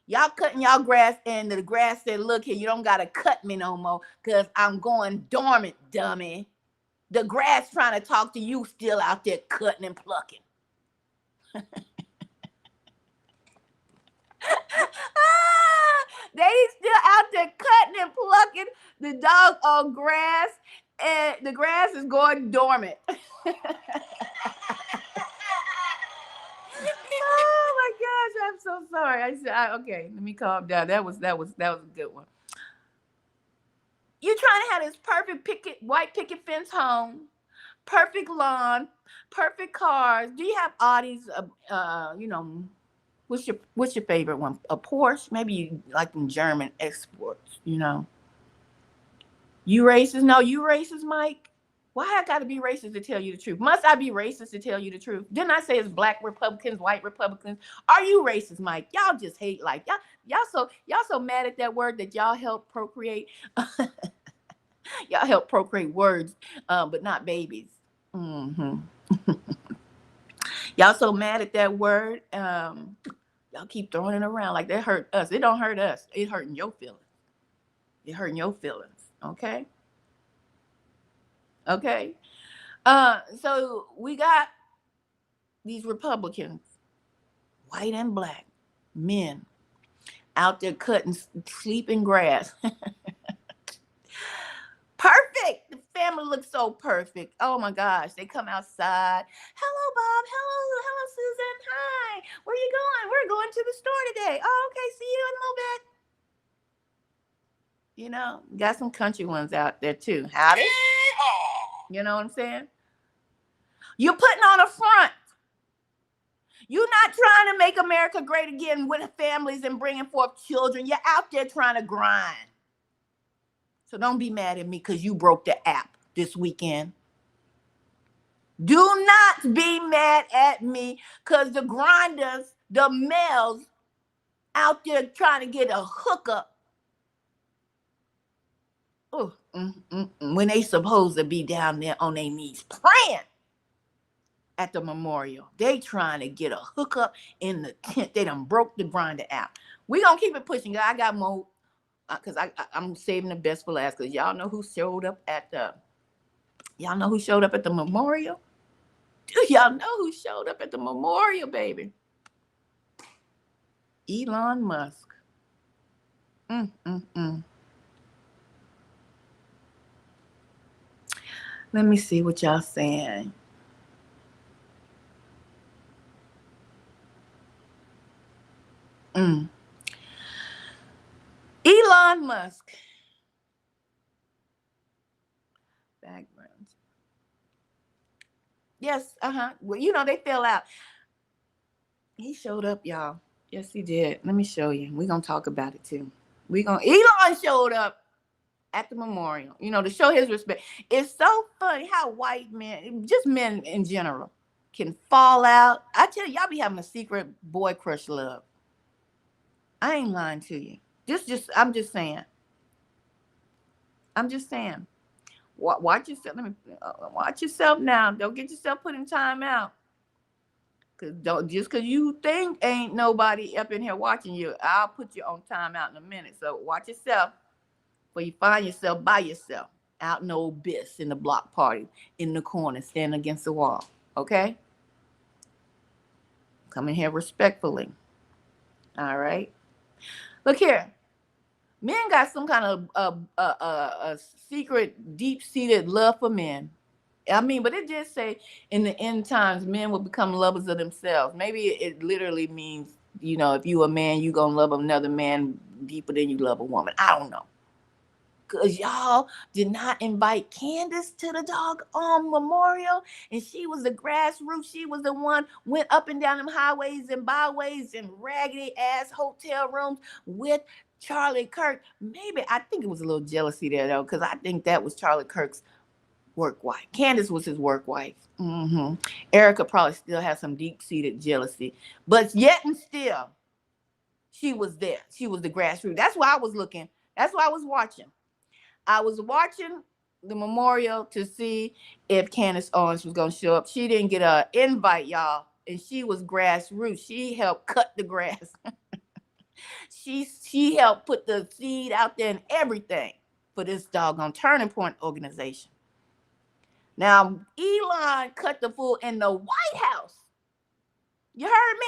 Y'all cutting y'all grass, and the grass said, look here, you don't got to cut me no more, because I'm going dormant, dummy. The grass trying to talk to you, still out there cutting and plucking. They still out there cutting and plucking the doggone grass, and the grass is going dormant. Oh my gosh, I'm so sorry. I said, okay, let me calm down. That was a good one. You're trying to have this perfect white picket fence home, perfect lawn, perfect cars. Do you have Audis? What's your favorite one? A Porsche? Maybe you like them German exports. You racist? No, you racist, Mike? Why I got to be racist to tell you the truth? Must I be racist to tell you the truth? Didn't I say it's black Republicans, white Republicans? Are you racist, Mike? Y'all just hate life. Y'all so mad at that word that y'all help procreate. Y'all help procreate words, but not babies. Mm-hmm. Y'all so mad at that word. Y'all keep throwing it around like that hurt us. It don't hurt us. It hurting your feelings. It hurting your feelings. Okay. Okay. So we got these Republicans, white and black men, out there cutting sleeping grass. Perfect. The family looks so perfect. Oh my gosh. They come outside. Hello, Bob. Hello, Susan. Hi. Where you going? We're going to the store today. Oh, okay. See you in a little bit. You know, got some country ones out there too. Howdy. You know what I'm saying? You're putting on a front. You're not trying to make America great again with families and bringing forth children. You're out there trying to grind. So don't be mad at me because you broke the app this weekend. Do not be mad at me because the grinders, the males out there trying to get a hookup. When they supposed to be down there on their knees praying at the memorial. They trying to get a hookup in the tent. They done broke the grinder app. We gonna keep it pushing. I got more because I'm saving the best for last because y'all know who showed up at the memorial? Do y'all know who showed up at the memorial, baby? Elon Musk. Let me see what y'all saying. Elon Musk. Backgrounds. Yes, well, you know, they fell out. He showed up, y'all. Yes, he did. Let me show you. We're going to talk about it, too. Elon showed up at the memorial, you know, to show his respect. It's so funny how white men, just men in general, can fall out. I tell you, y'all be having a secret boy crush love. I ain't lying to you. I'm just saying. Watch yourself. Watch yourself now. Don't get yourself put in time out. Just because you think ain't nobody up in here watching you, I'll put you on timeout in a minute. So watch yourself before you find yourself by yourself out in the abyss in the block party in the corner standing against the wall. Okay? Come in here respectfully. All right? Look here. Men got some kind of a secret, deep-seated love for men. I mean, but it just say in the end times, men will become lovers of themselves. Maybe it literally means, you know, if you a man, you gonna love another man deeper than you love a woman. I don't know. Because y'all did not invite Candace to the doggone memorial. And she was the grassroots. She was the one went up and down them highways and byways and raggedy ass hotel rooms with Charlie Kirk. Maybe, I think it was a little jealousy there, though, because I think that was Charlie Kirk's work wife. Candace was his work wife. Erica probably still has some deep-seated jealousy. But yet and still, she was there. She was the grassroots. That's why I was looking. That's why I was watching. I was watching the memorial to see if Candace Owens was going to show up. She didn't get an invite, y'all. And she was grassroots. She helped cut the grass. She helped put the seed out there and everything for this doggone Turning Point organization. Now, Elon cut the fool in the White House. You heard me?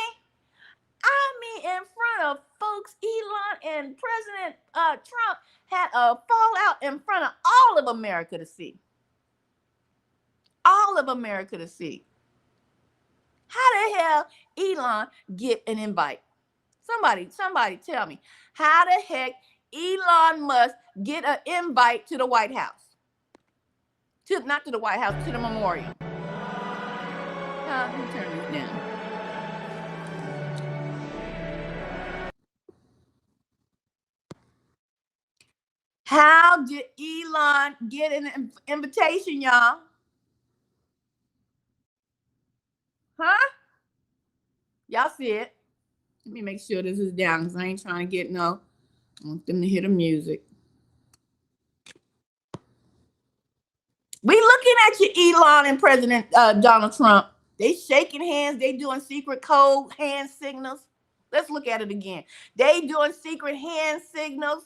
I mean, in front of folks, Elon and President Trump had a fallout in front of all of America to see. All of America to see. How the hell Elon get an invite? Somebody tell me. How the heck Elon Musk get an invite to the White House? Not to the White House, to the memorial. Let me turn this down. How did Elon get an invitation, y'all? Huh? Y'all see it? Let me make sure this is down because I ain't trying to get no. I want them to hear the music. at you, Elon and President Donald Trump. They shaking hands. They doing secret code hand signals. Let's look at it again. They doing secret hand signals,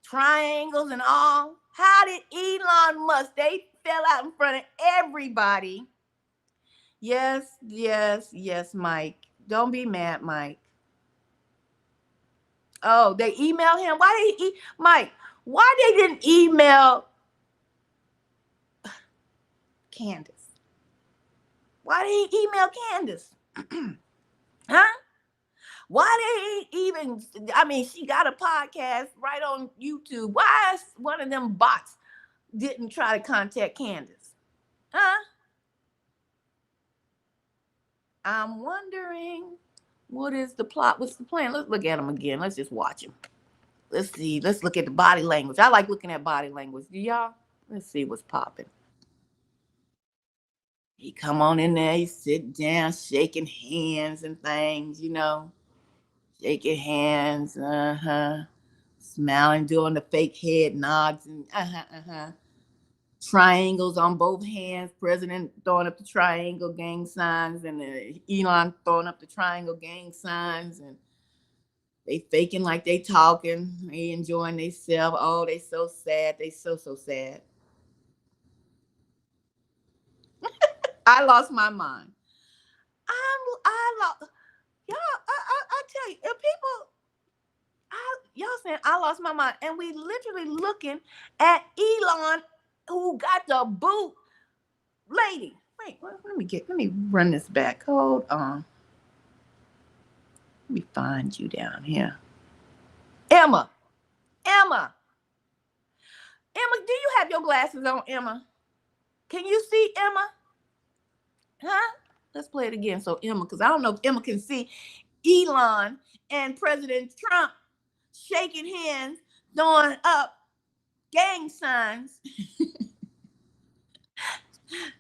triangles and all. How did Elon Musk? They fell out in front of everybody. Yes, Mike. Don't be mad, Mike. Oh, they emailed him. Why did Mike? Why they didn't email Candace? Why did he email Candace? Huh? Why they even? I mean, she got a podcast right on YouTube. Why is one of them bots didn't try to contact Candace? Huh? I'm wondering what is the plot? What's the plan? Let's look at him again. Let's just watch him. Let's see. Let's look at the body language. I like looking at body language. Do y'all? Let's see what's popping. He come on in there. He sit down, shaking hands and things. You know, shaking hands. Smiling, doing the fake head nods and triangles on both hands. President throwing up the triangle gang signs, and Elon throwing up the triangle gang signs, and they faking like they talking. They enjoying themselves. Oh, they so sad. They so sad. I lost my mind. I lost. Y'all, I tell you, if people, y'all saying I lost my mind, and we literally looking at Elon, who got the boot, lady. Wait, let me run this back. Hold on. Let me find you down here. Emma, do you have your glasses on, Emma? Can you see Emma? Huh? Let's play it again. So Emma, because I don't know if Emma can see Elon and President Trump shaking hands, throwing up gang signs.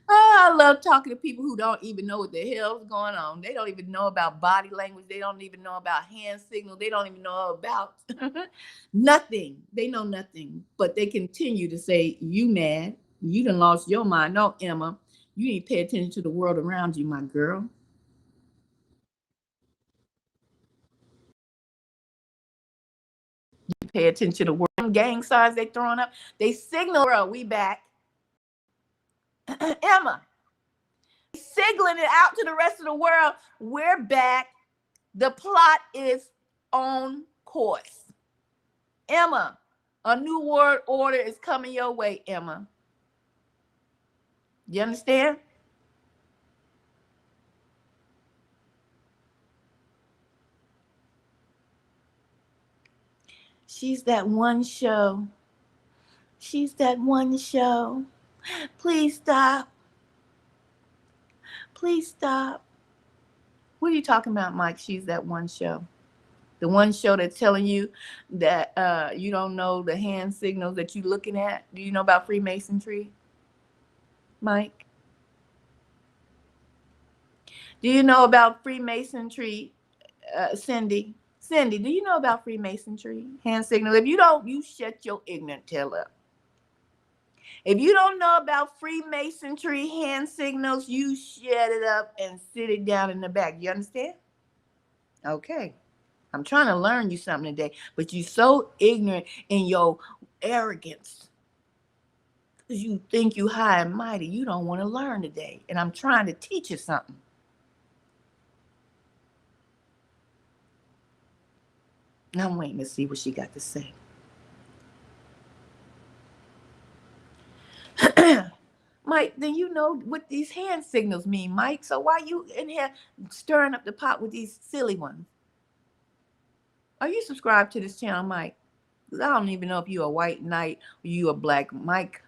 Oh, I love talking to people who don't even know what the hell's going on. They don't even know about body language. They don't even know about hand signal. They don't even know about nothing. They know nothing, but they continue to say, you mad. You done lost your mind. No, Emma, you need to pay attention to the world around you, my girl. You pay attention to the world. Gang signs they throwing up. They signal, world, we back. Emma, signaling it out to the rest of the world. We're back. The plot is on course. Emma, a new world order is coming your way, Emma. You understand? She's that one show. She's that one show. Please stop. Please stop. What are you talking about, Mike? She's that one show. The one show that's telling you that you don't know the hand signals that you're looking at. Do you know about Freemasonry, Mike? Do you know about Freemasonry, Cindy? Cindy, do you know about Freemasonry? Hand signal. If you don't, you shut your ignorant tail up. If you don't know about Freemasonry hand signals, you shut it up and sit it down in the back. You understand? Okay. I'm trying to learn you something today, but you're so ignorant in your arrogance because you think you high and mighty. You don't want to learn today, and I'm trying to teach you something. And I'm waiting to see what she got to say. Mike, then you know what these hand signals mean, Mike. So why you in here stirring up the pot with these silly ones? Are you subscribed to this channel, Mike? Because I don't even know if you're a white knight or you a black Mike.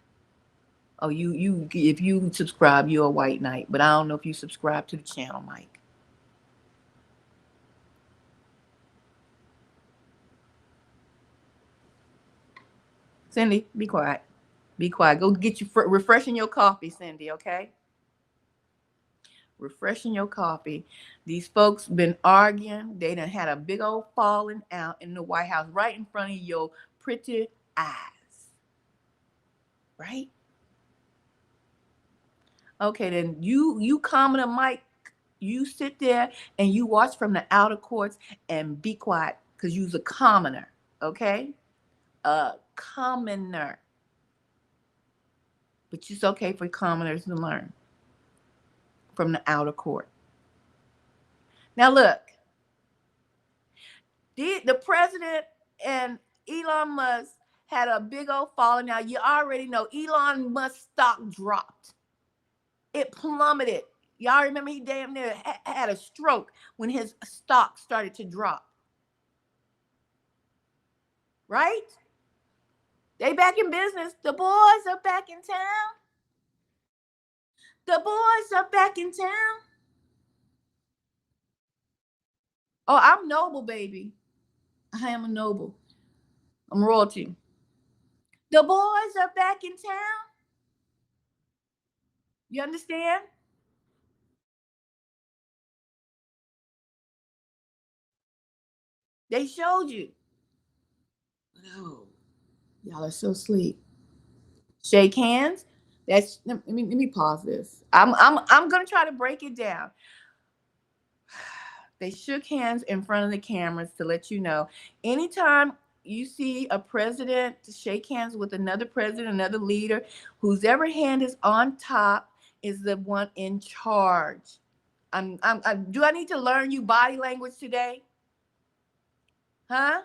Oh, you if you subscribe, you're a white knight. But I don't know if you subscribe to the channel, Mike. Cindy, be quiet. Be quiet. Go get you refreshing your coffee, Cindy, okay? Refreshing your coffee. These folks been arguing. They done had a big old falling out in the White House right in front of your pretty eyes. Right? Okay, then you commoner Mike, you sit there and you watch from the outer courts and be quiet because you's a commoner, okay? A commoner. But it's okay for commoners to learn from the outer court. Now look, the president and Elon Musk had a big old falling out. You already know Elon Musk stock dropped. It plummeted. Y'all remember he damn near had a stroke when his stock started to drop. Right? They back in business. The boys are back in town. The boys are back in town. Oh, I'm noble, baby. I am a noble. I'm royalty. The boys are back in town. You understand? They showed you. Oh, y'all are so sweet. Shake hands. That's let me pause this. I'm gonna try to break it down. They shook hands in front of the cameras to let you know. Anytime you see a president shake hands with another president, another leader, whose ever hand is on top is the one in charge. Do I need to learn you body language today? Huh?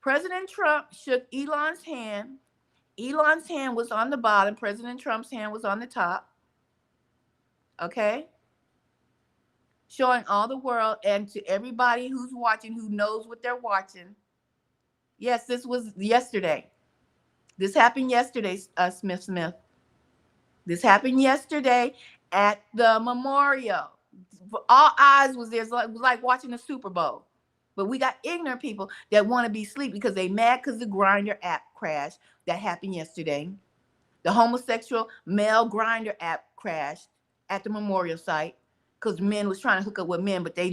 President Trump shook Elon's hand. Elon's hand was on the bottom. President Trump's hand was on the top. Okay? Showing all the world and to everybody who's watching, who knows what they're watching. Yes, this was yesterday. This happened yesterday, Smith. This happened yesterday at the memorial. All eyes was there. It was like watching the Super Bowl. But we got ignorant people that want to be asleep because they mad because the Grinder app crashed. That happened yesterday. The homosexual male Grinder app crashed at the memorial site because men was trying to hook up with men, but they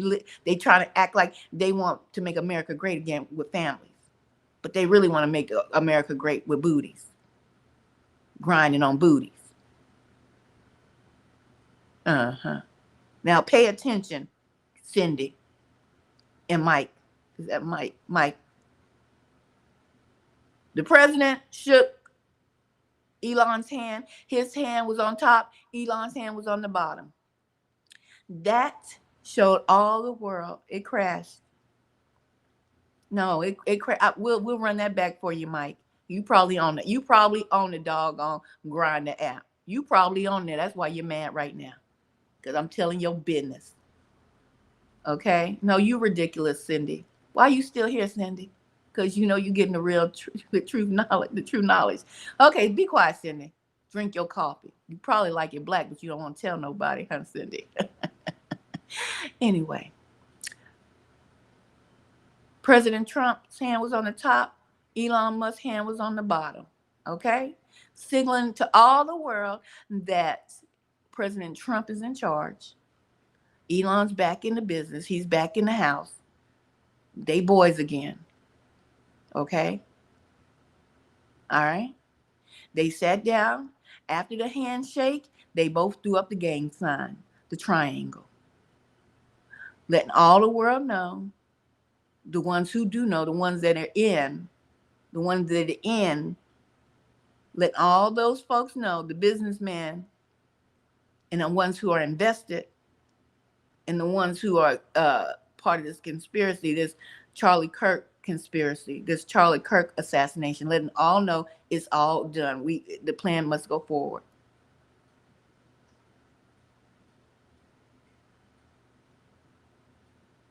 trying to act like they want to make America great again with families. But they really want to make America great with booties. Grinding on booties. Uh-huh. Now pay attention, Cindy and Mike. Is that Mike? Mike. The president shook Elon's hand. His hand was on top. Elon's hand was on the bottom. That showed all the world. It crashed. No, it crashed. We'll run that back for you, Mike. You probably own it. You probably own the doggone Grinder app. You probably own it. That's why you're mad right now. Because I'm telling your business. Okay? No, you ridiculous, Cindy. Why are you still here, Cindy? Because you know you're getting the real the true knowledge. Okay, be quiet, Cindy. Drink your coffee. You probably like it black, but you don't want to tell nobody, huh, Cindy? Anyway. President Trump's hand was on the top. Elon Musk's hand was on the bottom. Okay? Signaling to all the world that President Trump is in charge. Elon's back in the business. He's back in the house. They boys again. Okay? All right? They sat down. After the handshake, they both threw up the gang sign, the triangle. Letting all the world know, the ones who do know, the ones that are in, the ones that are in, let all those folks know, the businessmen and the ones who are invested and the ones who are part of this conspiracy, this Charlie Kirk conspiracy, this Charlie Kirk assassination, letting all know it's all done. The plan must go forward.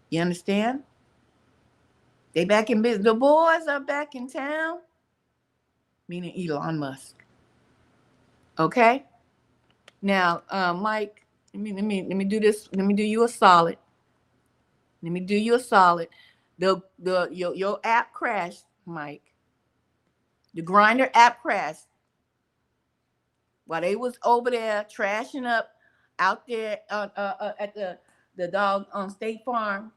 You understand? They back in business. The boys are back in town, meaning Elon Musk. Okay? Now, Mike, let me do this. Let me do you a solid. Let me do you a solid. Your app crashed, Mike. The Grinder app crashed. While they was over there trashing up out there at the dog on State Farm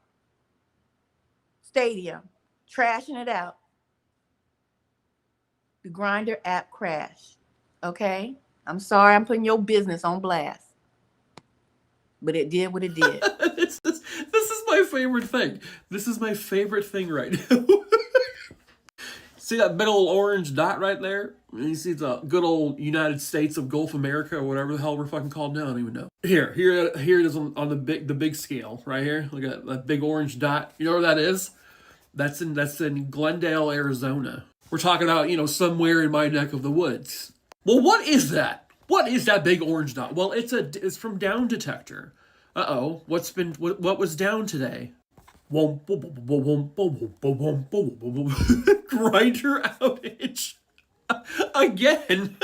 Stadium, trashing it out. The Grinder app crashed. Okay? I'm sorry I'm putting your business on blast. But it did what it did. this is my favorite thing. This is my favorite thing right now. See that big old orange dot right there? You see the good old United States of Gulf America or whatever the hell we're fucking called now. I don't even know. Here it is on the big scale right here. Look at that big orange dot. You know where that is? That's in Glendale, Arizona. We're talking about somewhere in my neck of the woods. Well, what is that? What is that big orange dot? Well, it's from Down Detector. Uh-oh, what was down today? Grinder outage. Again.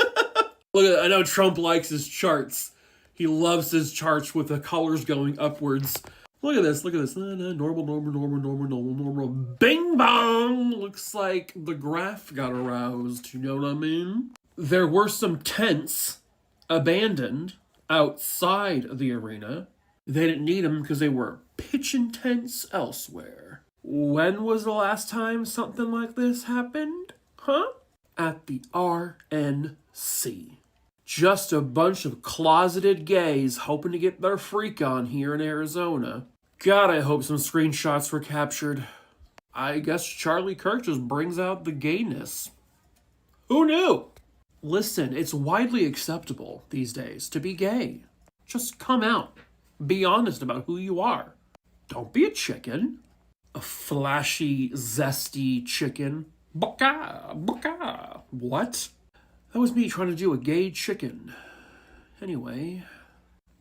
Look, I know Trump likes his charts. He loves his charts with the colors going upwards. Look at this. Normal. Bing bong! Looks like the graph got aroused. You know what I mean? There were some tents abandoned outside the arena. They didn't need them because they were pitching tents elsewhere. When was the last time something like this happened? Huh? At the RNC. Just a bunch of closeted gays hoping to get their freak on here in Arizona. God, I hope some screenshots were captured. I guess Charlie Kirk just brings out the gayness. Who knew? Listen, it's widely acceptable these days to be gay. Just come out. Be honest about who you are. Don't be a chicken. A flashy, zesty chicken. Baka. What? That was me trying to do a gay chicken. Anyway,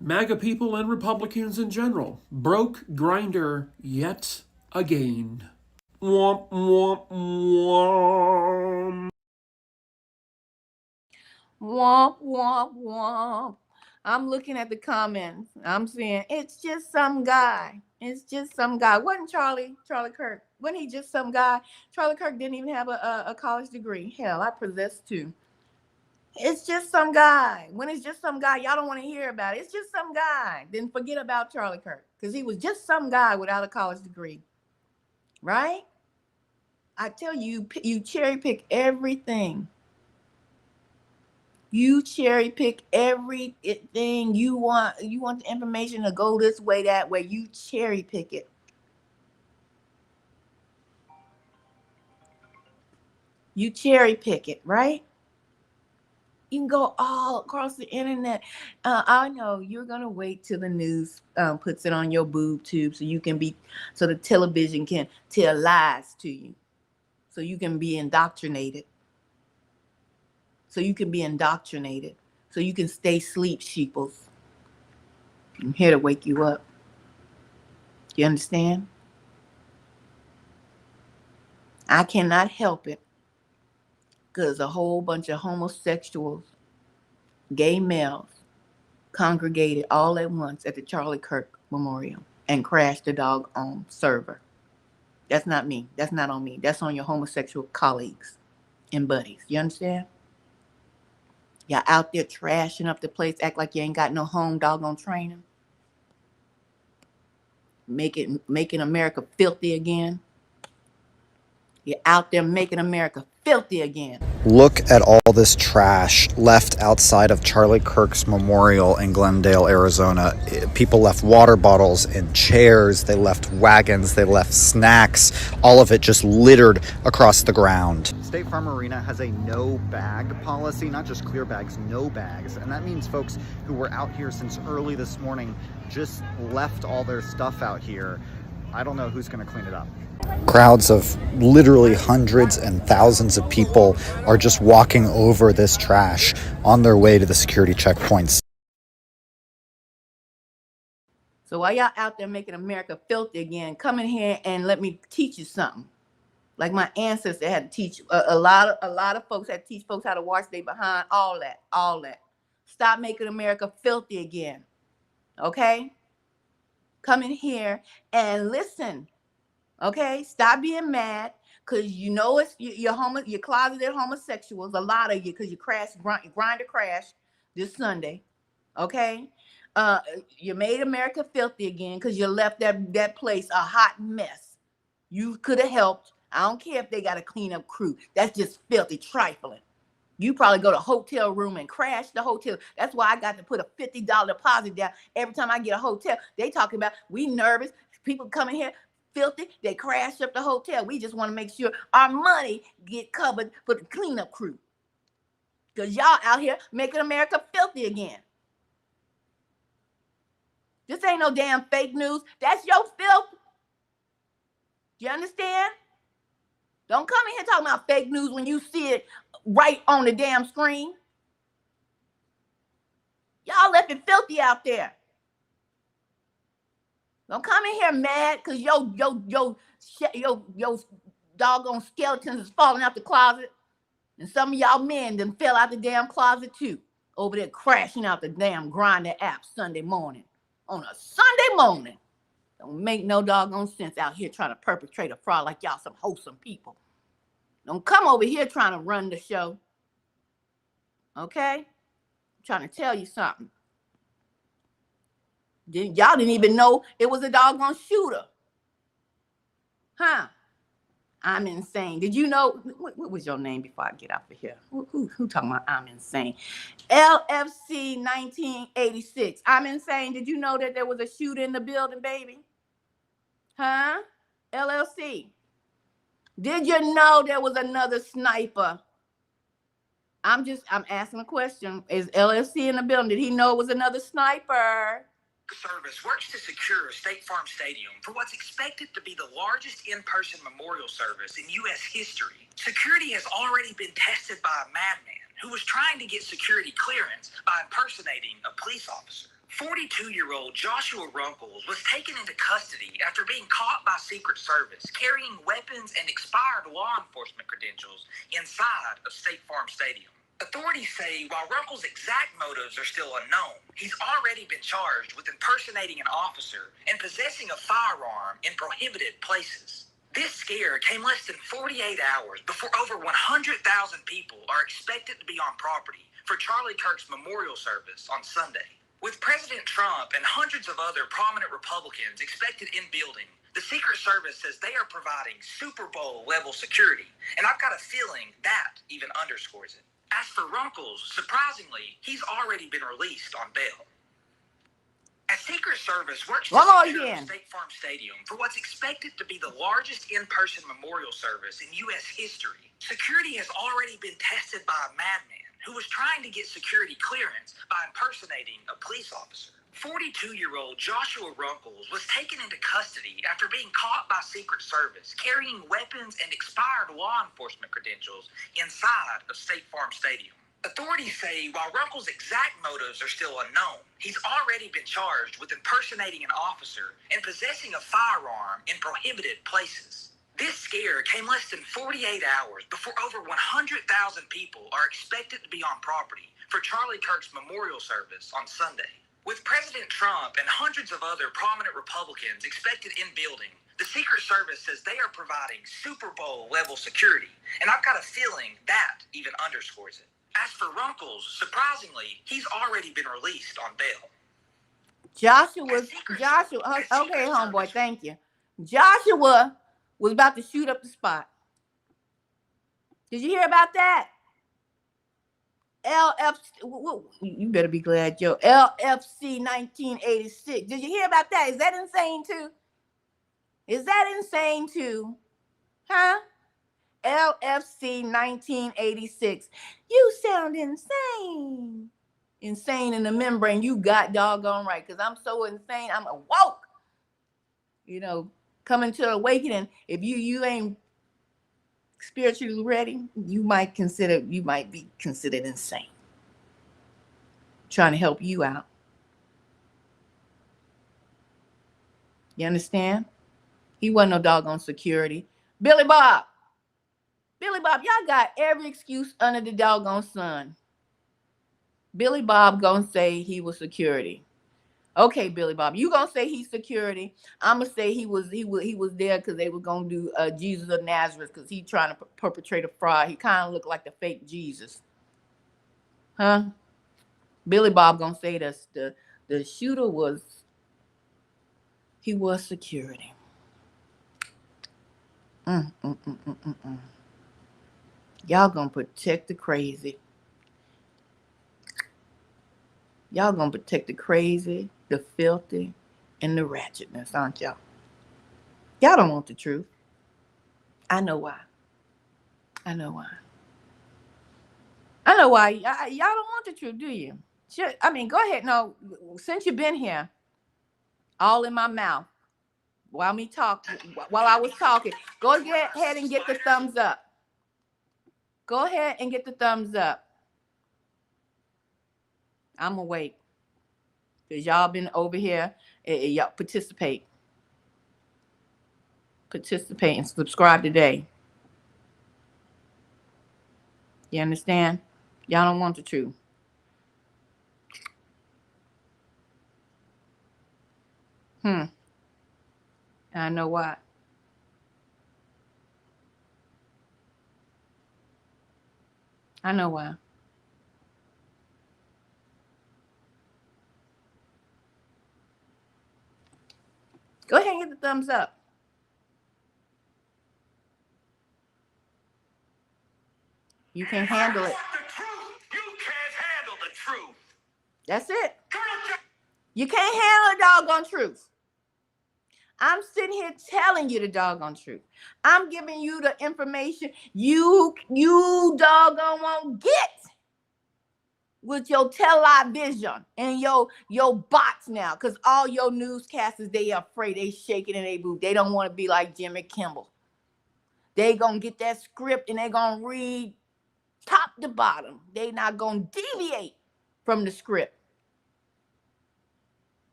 MAGA people and Republicans in general broke Grindr yet again. Womp, womp, womp. Womp, womp, womp. I'm looking at the comments. I'm saying, it's just some guy. It's just some guy. Wasn't Charlie Kirk? Wasn't he just some guy? Charlie Kirk didn't even have a college degree. Hell, I possess two. It's just some guy. When it's just some guy, y'all don't want to hear about it. It's just some guy. Then forget about Charlie Kirk because he was just some guy without a college degree. Right? I tell you, you cherry pick everything. You cherry pick everything you want. You want the information to go this way, that way. You cherry pick it. You cherry pick it, right? You can go all across the internet. I know you're gonna wait till the news puts it on your boob tube, so the television can tell lies to you, so you can be indoctrinated. So you can stay sleep, sheeples. I'm here to wake you up. You understand? I cannot help it because a whole bunch of homosexuals, gay males, congregated all at once at the Charlie Kirk Memorial and crashed the doggone server. That's not me. That's not on me. That's on your homosexual colleagues and buddies. You understand? Y'all out there trashing up the place, act like you ain't got no home doggone training. Making America filthy again. You're out there making America filthy again. Look at all this trash left outside of Charlie Kirk's memorial in Glendale, Arizona. People left water bottles and chairs. They left wagons. They left snacks. All of it just littered across the ground. State Farm Arena has a no bag policy, not just clear bags, no bags. And that means folks who were out here since early this morning just left all their stuff out here. I don't know who's going to clean it up. Crowds of literally hundreds and thousands of people are just walking over this trash on their way to the security checkpoints. So while y'all out there making America filthy again, come in here and let me teach you something. Like my ancestors had to teach a lot of folks had to teach folks how to wash their behind, all that. Stop making America filthy again. Okay? Come in here and listen. Okay? Stop being mad because you know you're closeted homosexuals, a lot of you, because you Grindr crashed this Sunday. Okay? You made America filthy again because you left that place a hot mess. You could have helped. I don't care if they got a cleanup crew. That's just filthy trifling. You probably go to a hotel room and crash the hotel. That's why I got to put a $50 deposit down every time I get a hotel. They talking about we nervous. People coming here filthy. They crash up the hotel. We just want to make sure our money get covered for the cleanup crew. Because y'all out here making America filthy again. This ain't no damn fake news. That's your filth. You understand? Don't come in here talking about fake news when you see it right on the damn screen. Y'all left it filthy out there. Don't come in here mad because your doggone skeletons is falling out the closet. And some of y'all men done fell out the damn closet too. Over there crashing out the damn Grindr app Sunday morning. On a Sunday morning. Don't make no doggone sense out here trying to perpetrate a fraud like y'all some wholesome people. Don't come over here trying to run the show. Okay? I'm trying to tell you something. Y'all didn't even know it was a doggone shooter. Huh? I'm insane. Did you know? What was your name before I get out of here? Who talking about I'm insane? LFC 1986. I'm insane. Did you know that there was a shooter in the building, baby? Huh? LLC. Did you know there was another sniper? I'm asking a question. Is LLC in the building? Did he know it was another sniper? Service works to secure State Farm Stadium for what's expected to be the largest in-person memorial service in U.S. history. Security has already been tested by a madman who was trying to get security clearance by impersonating a police officer. 42-year-old Joshua Runkles was taken into custody after being caught by Secret Service carrying weapons and expired law enforcement credentials inside of State Farm Stadium. Authorities say while Runkle's exact motives are still unknown, he's already been charged with impersonating an officer and possessing a firearm in prohibited places. This scare came less than 48 hours before over 100,000 people are expected to be on property for Charlie Kirk's memorial service on Sunday. With President Trump and hundreds of other prominent Republicans expected in building, the Secret Service says they are providing Super Bowl level security, and I've got a feeling that even underscores it. As for Runkles, surprisingly, he's already been released on bail. As Secret Service works to secure State Farm Stadium for what's expected to be the largest in-person memorial service in U.S. history, security has already been tested by a madman who was trying to get security clearance by impersonating a police officer. 42-year-old Joshua Runkles was taken into custody after being caught by Secret Service carrying weapons and expired law enforcement credentials inside of State Farm Stadium. Authorities say while Runkles' exact motives are still unknown, he's already been charged with impersonating an officer and possessing a firearm in prohibited places. This scare came less than 48 hours before over 100,000 people are expected to be on property for Charlie Kirk's memorial service on Sunday. With President Trump and hundreds of other prominent Republicans expected in building, the Secret Service says they are providing Super Bowl level security, and I've got a feeling that even underscores it. As for Runkles, surprisingly, he's already been released on bail. Okay, homeboy, thank you. Joshua was about to shoot up the spot. Did you hear about that? You better be glad, Joe. LFC 1986. Did you hear about that? Is that insane too? Is that insane too? Huh? LFC 1986. You sound insane. Insane in the membrane. You got doggone right. Because I'm so insane. I'm awoke. You know, coming to awakening. If you ain't spiritually ready, you might be considered insane. Trying to help you out. You understand? He wasn't no doggone security. Billy Bob, y'all got every excuse under the doggone sun. Billy Bob gonna say he was security. Okay, Billy Bob, you gonna say he's security. I'm gonna say he was there because they were gonna do Jesus of Nazareth because he trying to perpetrate a fraud. He kind of looked like the fake Jesus. Huh? Billy Bob gonna say the shooter was security. Y'all gonna protect the crazy. Y'all gonna protect the crazy, the filthy, and the ratchetness, aren't y'all? Y'all don't want the truth. I know why. I know why. I know why. Y'all don't want the truth, do you? I mean, go ahead. No, since you've been here, all in my mouth, while I was talking, go ahead and get the thumbs up. Go ahead and get the thumbs up. I'm gonna wait because y'all been over here. Y'all participate and subscribe today. You understand? Y'all don't want the truth. I know why. I know why. Go ahead and get the thumbs up. You can't handle it. The truth. You can't handle the truth. That's it. You can't handle the doggone truth. I'm sitting here telling you the doggone truth. I'm giving you the information you doggone won't get with your television and your bots now. Because all your newscasters, they are afraid. They shaking in their boot. They don't want to be like Jimmy Kimmel. They gonna get that script and they gonna read top to bottom. They not gonna deviate from the script.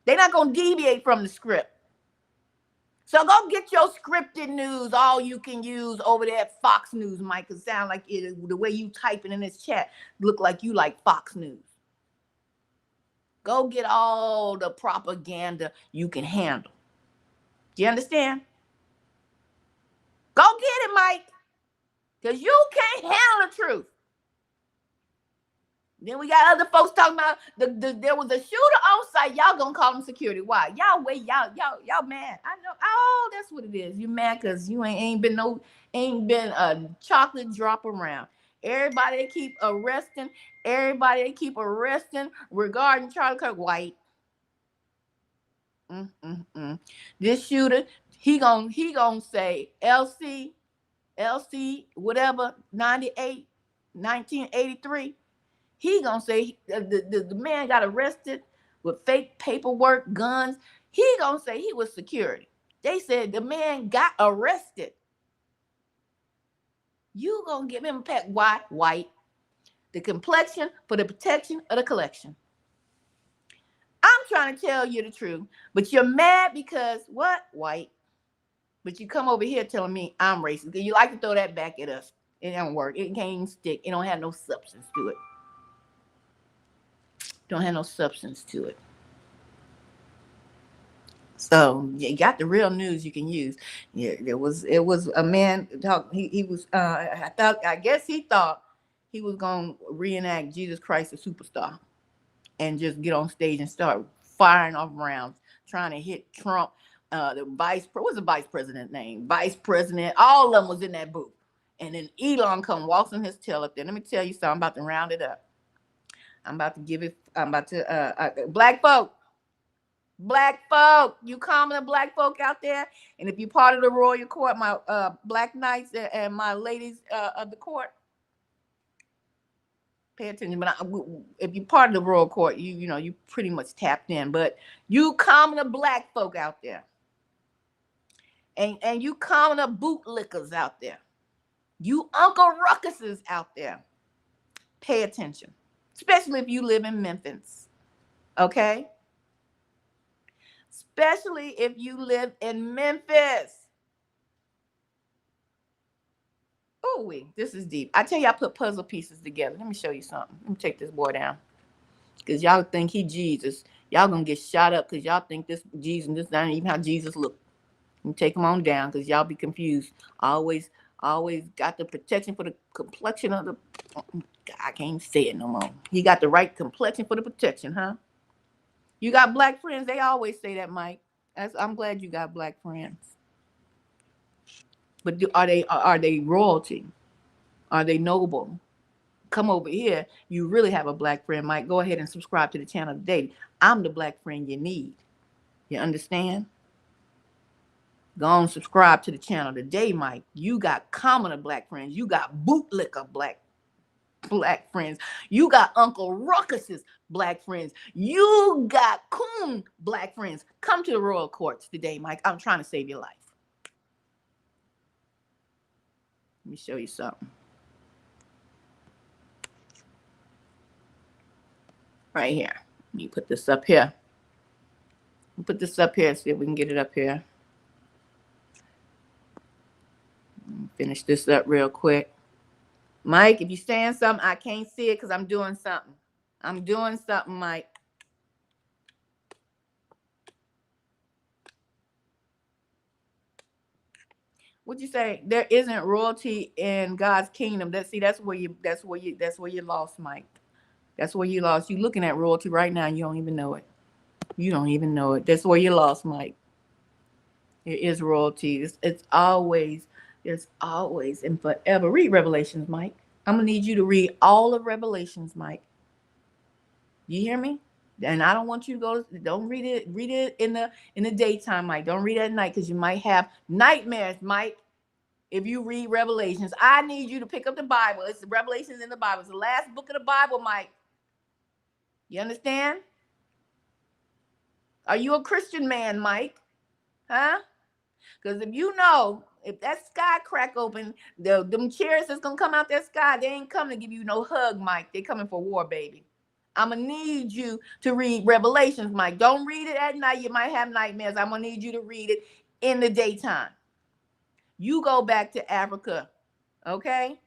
They're not gonna deviate from the script. So go get your scripted news, all you can use over there at Fox News, Mike. It sound like the way you typing in this chat look like you like Fox News. Go get all the propaganda you can handle. Do you understand? Go get it, Mike. Because you can't handle the truth. Then we got other folks talking about there was a shooter on site. Y'all gonna call him security. Why? Y'all mad. I know. Oh, that's what it is. You mad because you ain't been a chocolate drop around. Everybody they keep arresting regarding Charlie Kirk White. This shooter, he gonna say LC whatever 1983. He gonna say the man got arrested with fake paperwork, guns. He gonna say he was security. They said the man got arrested. You gonna give him a pet? Why? White. The complexion for the protection of the collection. I'm trying to tell you the truth, but you're mad because what? White. But you come over here telling me I'm racist. You like to throw that back at us. It don't work. It can't even stick. It don't have no substance to it. Don't have no substance to it. So you got the real news you can use. Yeah, it was a man talk. He was I guess he thought he was gonna reenact Jesus Christ the Superstar and just get on stage and start firing off rounds, trying to hit Trump, what's the vice president name? Vice president, all of them was in that booth. And then Elon come waltzing his tail up there. Let me tell you something. I'm about to round it up. I'm about to black folk, you common black folk out there, and if you're part of the royal court, my black knights and my ladies of the court, pay attention. But if you're part of the royal court, you pretty much tapped in. But you common black folk out there, and you common bootlickers out there, you Uncle Ruckuses out there, pay attention, especially if you live in Memphis, okay? Especially if you live in Memphis. Oh, this is deep. I tell you, I put puzzle pieces together. Let me show you something. Let me take this boy down. Because y'all think he Jesus. Y'all gonna get shot up because y'all think this Jesus, this not even how Jesus look. Let me take him on down because y'all be confused. Always got the protection for the complexion of the... I can't say it no more. He got the right complexion for the protection, huh? You got black friends. They always say that, Mike. I'm glad you got black friends. But are they royalty? Are they noble? come over here, you really have a black friend, Mike. Go ahead and subscribe to the channel today. I'm the black friend you need. You understand? Go on, subscribe to the channel today, Mike. You got commoner black friends. You got bootlicker black friends. You got Uncle Ruckus's black friends. You got coon black friends. Come to the royal courts today, Mike. I'm trying to save your life. Let me show you something. Right here. Let me put this up here. Put this up here, see if we can get it up here. Finish this up real quick. Mike, if you're saying something, I can't see it because I'm doing something. I'm doing something, Mike. What'd you say? There isn't royalty in God's kingdom. That's where you lost, Mike. That's where you lost. You're looking at royalty right now and you don't even know it. You don't even know it. That's where you lost, Mike. It is royalty. It's always and forever. Read Revelations, Mike. I'm gonna need you to read all of Revelations, Mike. You hear me? And I don't want you to don't read it in the daytime, Mike. Don't read it at night because you might have nightmares, Mike. If you read Revelations, I need you to pick up the Bible. It's the Revelations in the Bible. It's the last book of the Bible, Mike. You understand? Are you a Christian man, Mike? Huh? Because if that sky crack open, them chairs that's gonna come out that sky, they ain't coming to give you no hug, Mike. They coming for war, baby. I'm gonna need you to read Revelations, Mike. Don't read it at night. You might have nightmares. I'm gonna need you to read it in the daytime. You go back to Africa, okay?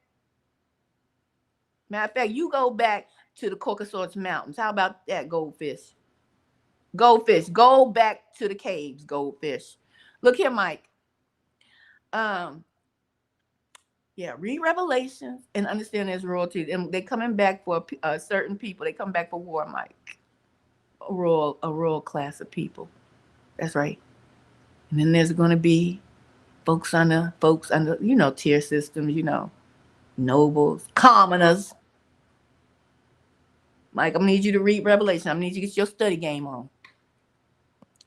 Matter of fact, you go back to the Caucasus Mountains. How about that, goldfish? Goldfish, go back to the caves, goldfish. Look here, Mike. Read Revelations and understand there's royalty. And they're coming back for certain people. They come back for war, Mike. A royal class of people. That's right. And then there's going to be folks under, tier systems, nobles, commoners. Mike, I'm going to need you to read Revelation. I'm going to need you to get your study game on.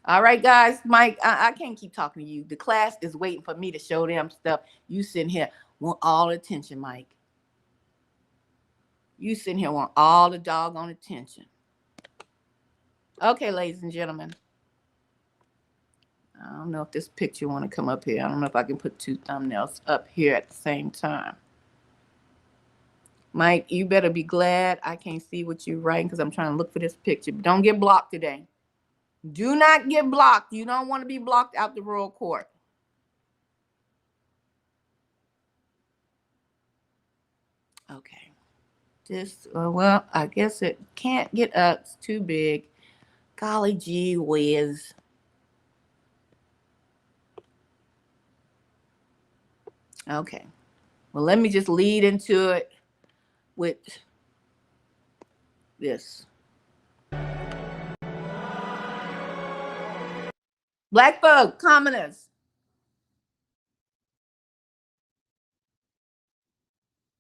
All right, guys. Mike, I can't keep talking to you. The class is waiting for me to show them stuff. You sitting here want all attention, Mike. You sitting here want all the doggone attention. Okay, ladies and gentlemen. I don't know if this picture want to come up here. I don't know if I can put two thumbnails up here at the same time. Mike, you better be glad I can't see what you're writing because I'm trying to look for this picture. But don't get blocked today. Do not get blocked. You don't want to be blocked out the royal court. Okay. Well, I guess it can't get up. It's too big. Golly gee whiz. Okay. Well, let me just lead into it with this. Black folk, commoners.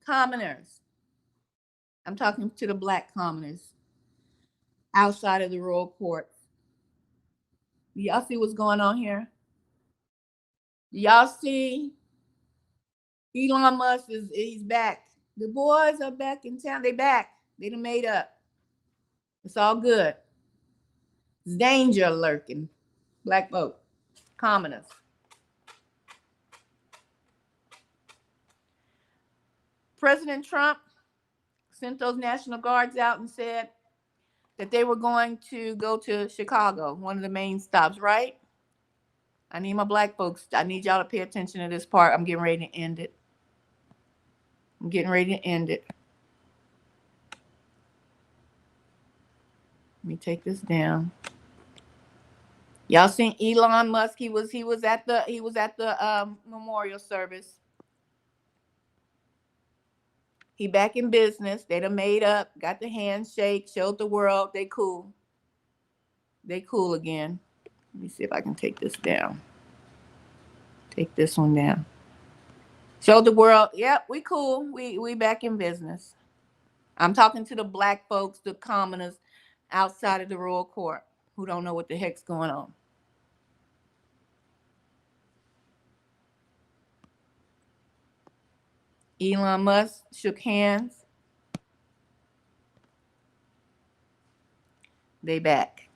Commoners. I'm talking to the black commoners outside of the royal courts. Y'all see what's going on here? Y'all see Elon Musk he's back. The boys are back in town. They back. They done made up. It's all good. It's danger lurking. Black folk, commoners. President Trump sent those National Guards out and said that they were going to go to Chicago, one of the main stops, right? I need my black folks. I need y'all to pay attention to this part. I'm getting ready to end it. Let me take this down. Y'all seen Elon Musk? He was at the memorial service. He back in business. They done made up, got the handshake, showed the world they cool. They cool again. Let me see if I can take this down. Take this one down. Showed the world, yep, we cool. We back in business. I'm talking to the black folks, the commoners outside of the royal court who don't know what the heck's going on. Elon Musk shook hands. They back.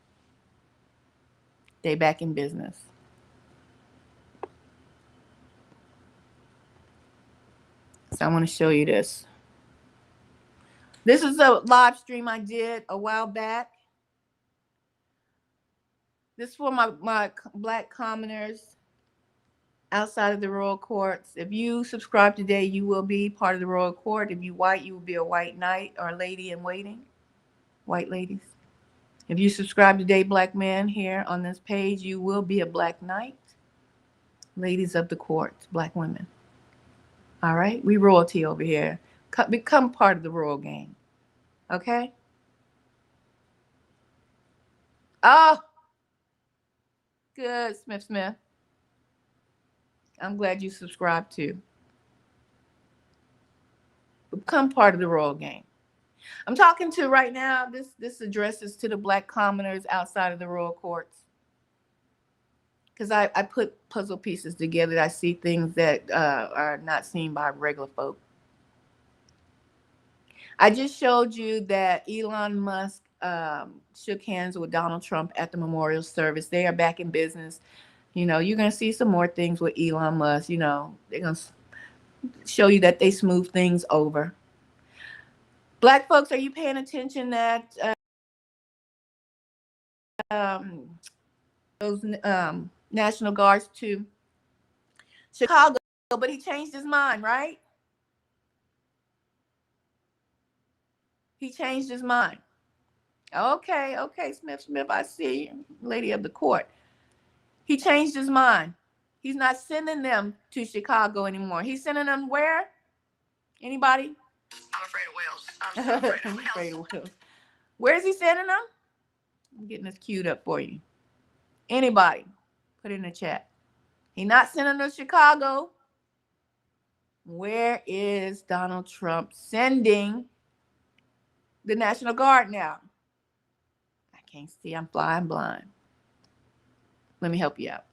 They back in business. So I want to show you this. This is a live stream I did a while back. This is for my black commoners outside of the royal courts. If you subscribe today, you will be part of the royal court. If you white, you will be a white knight or a lady in waiting. White ladies. If you subscribe today, black men, here on this page, you will be a black knight. Ladies of the court, black women. All right? We royalty over here. Become part of the royal gang. Okay? Oh, good, Smith. I'm glad you subscribed too. Become part of the royal gang. I'm talking to right now, this addresses to the black commoners outside of the royal courts. Because I put puzzle pieces together. I see things that are not seen by regular folk. I just showed you that Elon Musk shook hands with Donald Trump at the memorial service. They are back in business. You know, you're going to see some more things with Elon Musk. You know, they're going to show you that they smooth things over. Black folks, are you paying attention that those National Guards to Chicago, but he changed his mind, right? He changed his mind. Okay, Smith, I see you, lady of the court. He changed his mind. He's not sending them to Chicago anymore. He's sending them where? Anybody? I'm afraid of whales. I'm so afraid of whales. Afraid of whales. Where is he sending them? I'm getting this queued up for you. Anybody? Put it in the chat. He's not sending them to Chicago. Where is Donald Trump sending the National Guard now? I can't see. I'm flying blind. Let me help you out.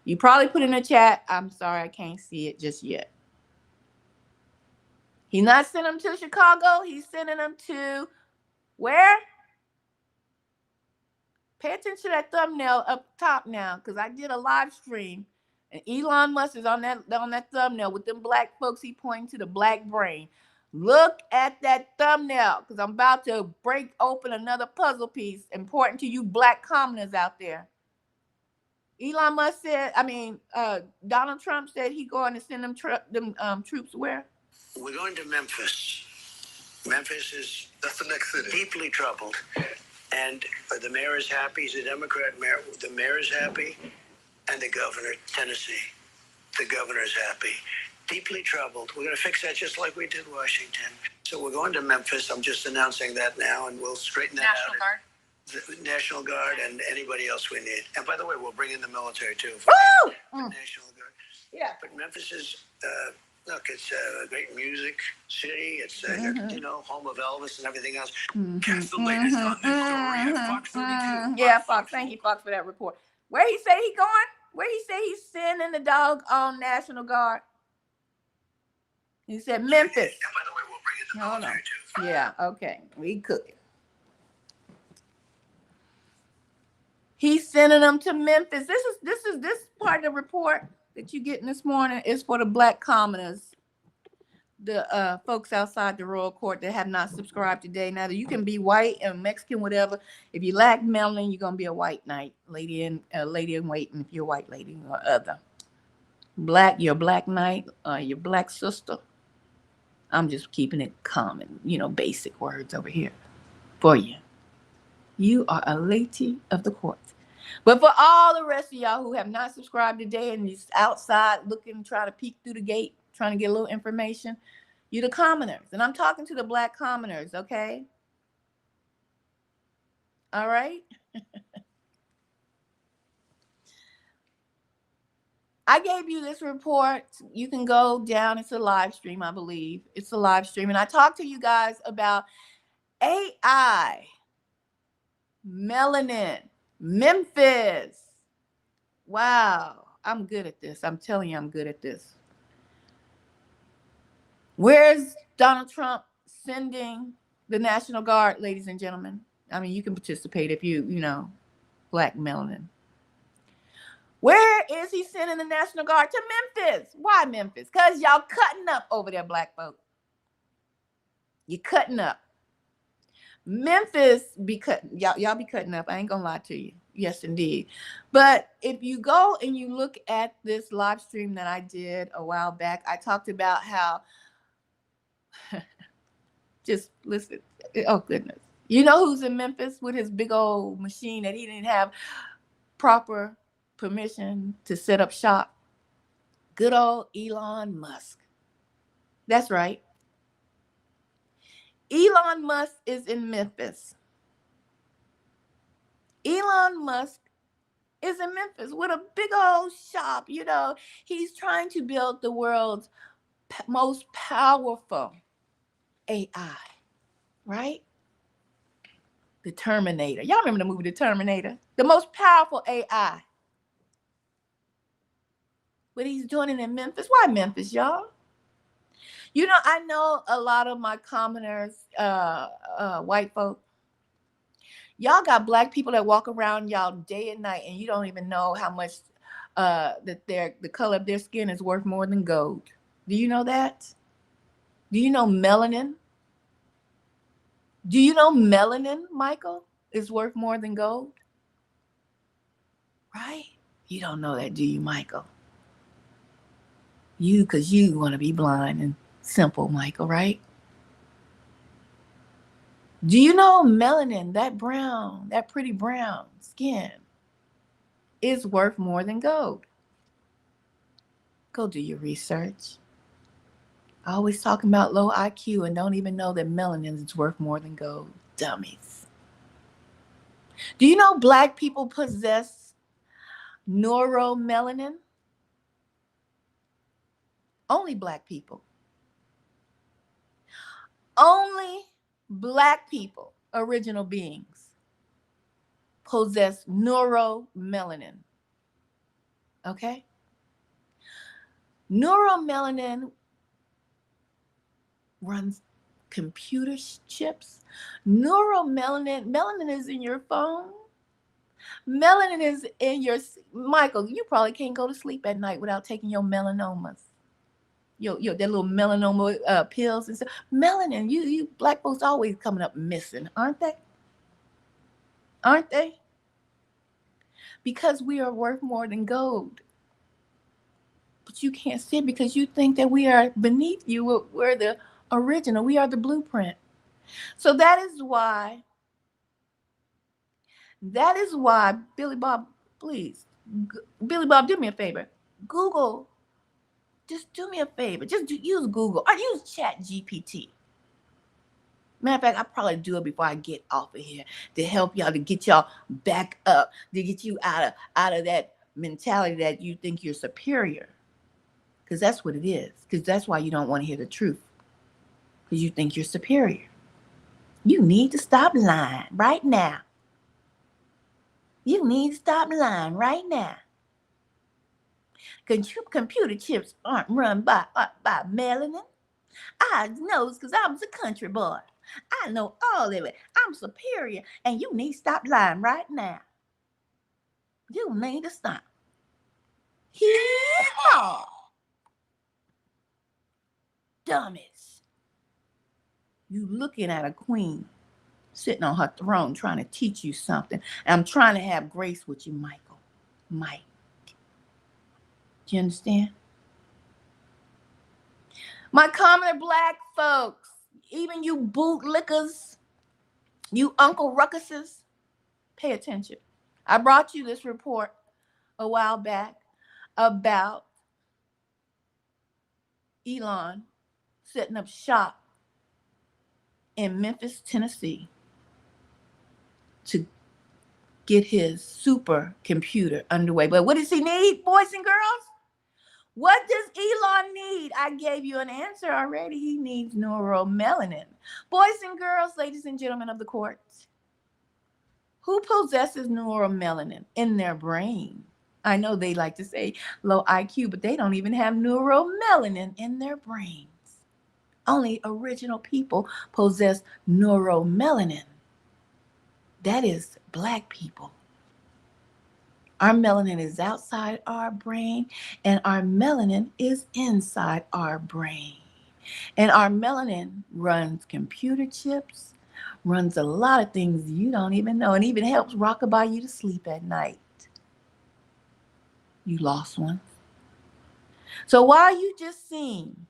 You probably put in the chat, I'm sorry, I can't see it just yet. He's not sending them to Chicago. He's sending them to where? Pay attention to that thumbnail up top now, because I did a live stream, and Elon Musk is on that thumbnail with them black folks. He pointing to the black brain. Look at that thumbnail, because I'm about to break open another puzzle piece important to you black commoners out there. Elon Musk said, Donald Trump said he going to send them troops where? We're going to Memphis. Memphis is that's the next city. Deeply troubled. And the mayor is happy. He's a Democrat mayor. The mayor is happy. And the governor, Tennessee. The governor is happy. Deeply troubled. We're going to fix that just like we did Washington. So we're going to Memphis. I'm just announcing that now, and we'll straighten that National out. Guard. The National Guard and anybody else we need. And by the way, we'll bring in the military too. Woo! National Guard. Yeah. But Memphis is, look, it's a great music city. It's, home of Elvis and everything else. Catch the latest on this story at Fox 32. Yeah, Fox. Thank you, Fox, for that report. Where he say he going? Where he say he's sending the dog on National Guard? He said Memphis. And by the way, we'll bring in the military too. Yeah, okay. We cooking. He's sending them to Memphis. This part of the report that you getting this morning is for the black commoners, the folks outside the royal court that have not subscribed today. Now, you can be white and Mexican, whatever. If you lack melanin, you're gonna be a white knight, lady in waiting. If you're a white lady or other, your black knight, your black sister. I'm just keeping it common, basic words over here for you. You are a lady of the court. But for all the rest of y'all who have not subscribed today and is outside looking, trying to peek through the gate, trying to get a little information, you're the commoners. And I'm talking to the black commoners, okay? All right? I gave you this report. You can go down. It's a live stream, I believe. It's a live stream. And I talked to you guys about AI, Melanin, Memphis. Wow. I'm good at this. I'm telling you, I'm good at this. Where's Donald Trump sending the National Guard, ladies and gentlemen? I mean, you can participate if you black melanin. Where is he sending the National Guard? To Memphis. Why Memphis? Because y'all cutting up over there, black folk. You're cutting up. Memphis be cutting. Y'all be cutting up. I ain't gonna lie to you. Yes, indeed. But if you go and you look at this live stream that I did a while back, I talked about how just listen. Oh, goodness. You know who's in Memphis with his big old machine that he didn't have proper permission to set up shop? Good old Elon Musk. That's right. Elon Musk is in Memphis. Elon Musk is in Memphis with a big old shop. He's trying to build the world's most powerful AI, right? The Terminator. Y'all remember the movie The Terminator? The most powerful AI. But he's doing it in Memphis. Why Memphis, y'all? I know a lot of my commoners, white folk, y'all got black people that walk around y'all day and night, and you don't even know how much that the color of their skin is worth more than gold. Do you know that? Do you know melanin? Do you know melanin, Michael, is worth more than gold? Right? You don't know that, do you, Michael? Because you want to be blind and simple, Michael, right? Do you know melanin, that brown, that pretty brown skin, is worth more than gold? Go do your research. Always talking about low IQ and don't even know that melanin is worth more than gold. Dummies. Do you know black people possess neuromelanin? Only black people. Only black people, original beings, possess neuromelanin. Okay? Neuromelanin runs computer chips. Melanin is in your phone. Melanin is in your, Michael, you probably can't go to sleep at night without taking your melanomas. That little melanoma pills and stuff. Melanin, you black folks always coming up missing, aren't they? Aren't they? Because we are worth more than gold. But you can't see it because you think that we are beneath you. We're the original. We are the blueprint. So that is why, Billy Bob, please, Billy Bob, do me a favor. Google, just do me a favor. Use Google or use ChatGPT. Matter of fact, I'll probably do it before I get off of here to help y'all, to get y'all back up, to get you out of that mentality that you think you're superior. Because that's what it is. Because that's why you don't want to hear the truth. Because you think you're superior. You need to stop lying right now. You need to stop lying right now. Computer chips aren't run by melanin. I know because I was a country boy. I know all of it. I'm superior. And you need to stop lying right now. You need to stop. Yeehaw! Dummies. You looking at a queen sitting on her throne trying to teach you something. And I'm trying to have grace with you, Michael. Mike. Do you understand? My common black folks, even you bootlickers, you Uncle Ruckuses, pay attention. I brought you this report a while back about Elon setting up shop in Memphis, Tennessee to get his supercomputer underway. But what does he need, boys and girls? What does Elon need? I gave you an answer already. He needs neuromelanin. Boys and girls, ladies and gentlemen of the courts, who possesses neuromelanin in their brain? I know they like to say low IQ, but they don't even have neuromelanin in their brains. Only original people possess neuromelanin. That is black people. Our melanin is outside our brain, and our melanin is inside our brain. And our melanin runs computer chips, runs a lot of things you don't even know, and even helps rockabye you to sleep at night. You lost one. So while you just seen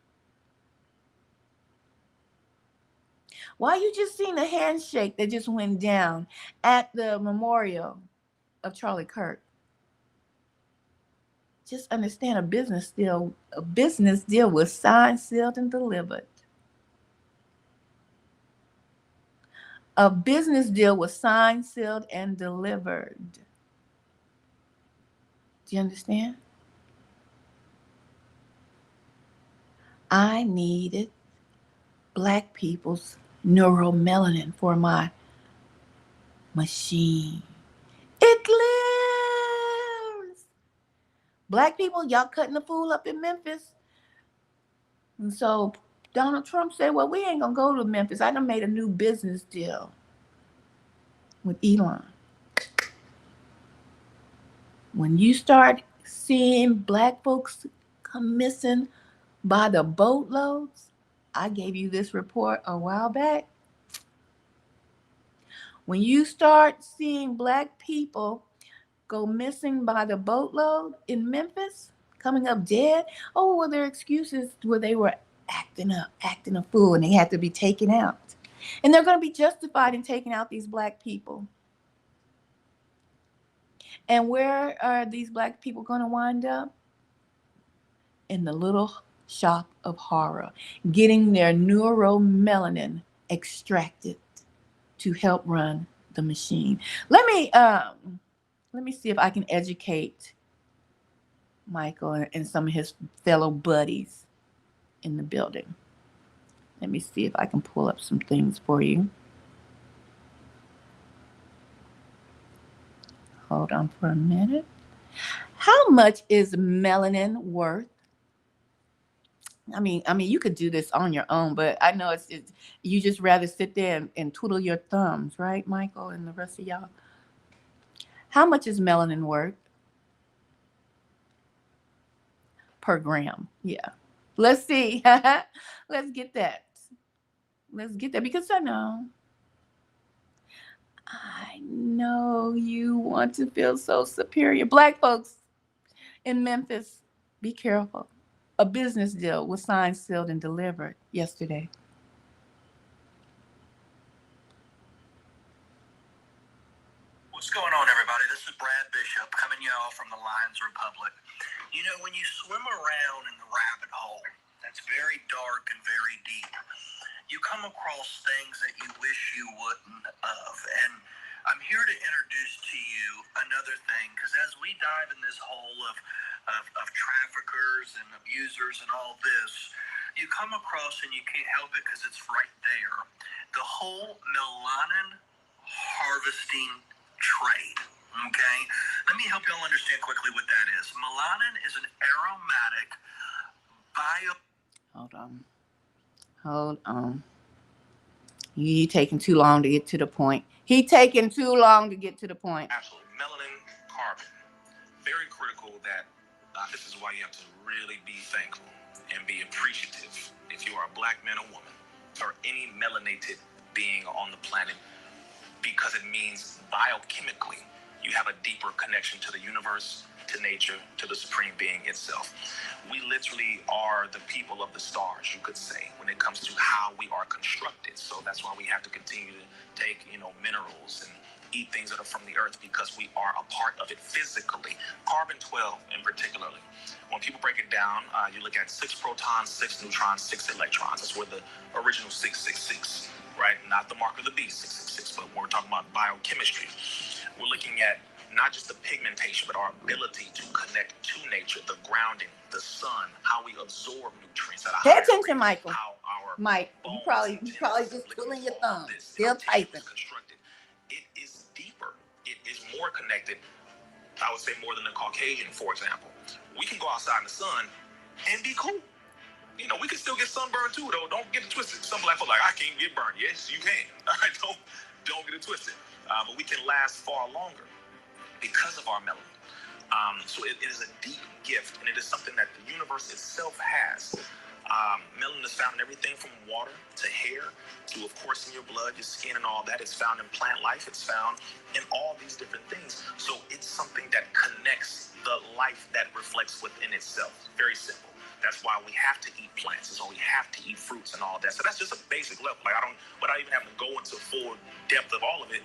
a handshake that just went down at the memorial of Charlie Kirk, just understand a business deal was signed, sealed, and delivered. A business deal was signed, sealed, and delivered. Do you understand? I needed black people's neuromelanin for my machine. It lives. Black people, y'all cutting the fool up in Memphis. And so Donald Trump said, well, we ain't going to go to Memphis. I done made a new business deal with Elon. When you start seeing black folks come missing by the boatloads, I gave you this report a while back. When you start seeing black people go missing by the boatload in Memphis, coming up dead, oh, well, their excuses where they were acting a fool, and they had to be taken out. And they're going to be justified in taking out these black people. And where are these black people going to wind up? In the little shop of horror, getting their neuromelanin extracted to help run the machine. Let me see if I can educate Michael and some of his fellow buddies in the building. Let me see if I can pull up some things for you. Hold on for a minute. How much is melanin worth? I mean, you could do this on your own, but I know it's you just rather sit there and twiddle your thumbs, right, Michael, and the rest of y'all? How much is melanin worth per gram? Yeah. Let's see. Let's get that. Because I know you want to feel so superior. Black folks in Memphis, be careful. A business deal was signed, sealed, and delivered yesterday. What's going on, everybody? This is Brad Bishop coming y'all from the Lions Republic. You know, when you swim around in the rabbit hole that's very dark and very deep, you come across things that you wish you wouldn't have. And I'm here to introduce to you another thing, because as we dive in this hole of traffickers and abusers and all this, you come across, and you can't help it because it's right there, the whole melanin harvesting trade. Okay, let me help y'all understand quickly what that is. Melanin is an aromatic bio. Hold on. He taking too long to get to the point. Absolutely. Melanin, carbon. Very critical that this is why you have to really be thankful and be appreciative if you are a black man or woman or any melanated being on the planet, because it means biochemically you have a deeper connection to the universe, to nature, to the supreme being itself. We literally are the people of the stars, you could say, when it comes to how we are constructed. So that's why we have to continue to take, minerals and eat things that are from the earth, because we are a part of it physically. Carbon-12 in particularly. When people break it down, you look at 6 protons, 6 neutrons, 6 electrons. That's where the original 666, right? Not the mark of the beast, 666, but we're talking about biochemistry. We're looking at not just the pigmentation, but our ability to connect to nature, the grounding, the sun, how we absorb nutrients at a Pay higher attention, rate, Michael. how our Mike, you probably just twiddling your thumb, still typing. constructed. It is deeper. It is more connected. I would say more than the Caucasian, for example. We can go outside in the sun and be cool. You know, we can still get sunburned too, though. Don't get it twisted. Some black folks like, I can't get burned. Yes, you can. All right, don't get it twisted. But we can last far longer because of our melanin. So it is a deep gift, and it is something that the universe itself has. Melanin is found in everything from water to hair to, of course, in your blood, your skin, and all that. It's found in plant life. It's found in all these different things. So it's something that connects the life that reflects within itself. Very simple. That's why we have to eat plants. That's why we have to eat fruits and all that. So that's just a basic level. Like without even having to go into full depth of all of it,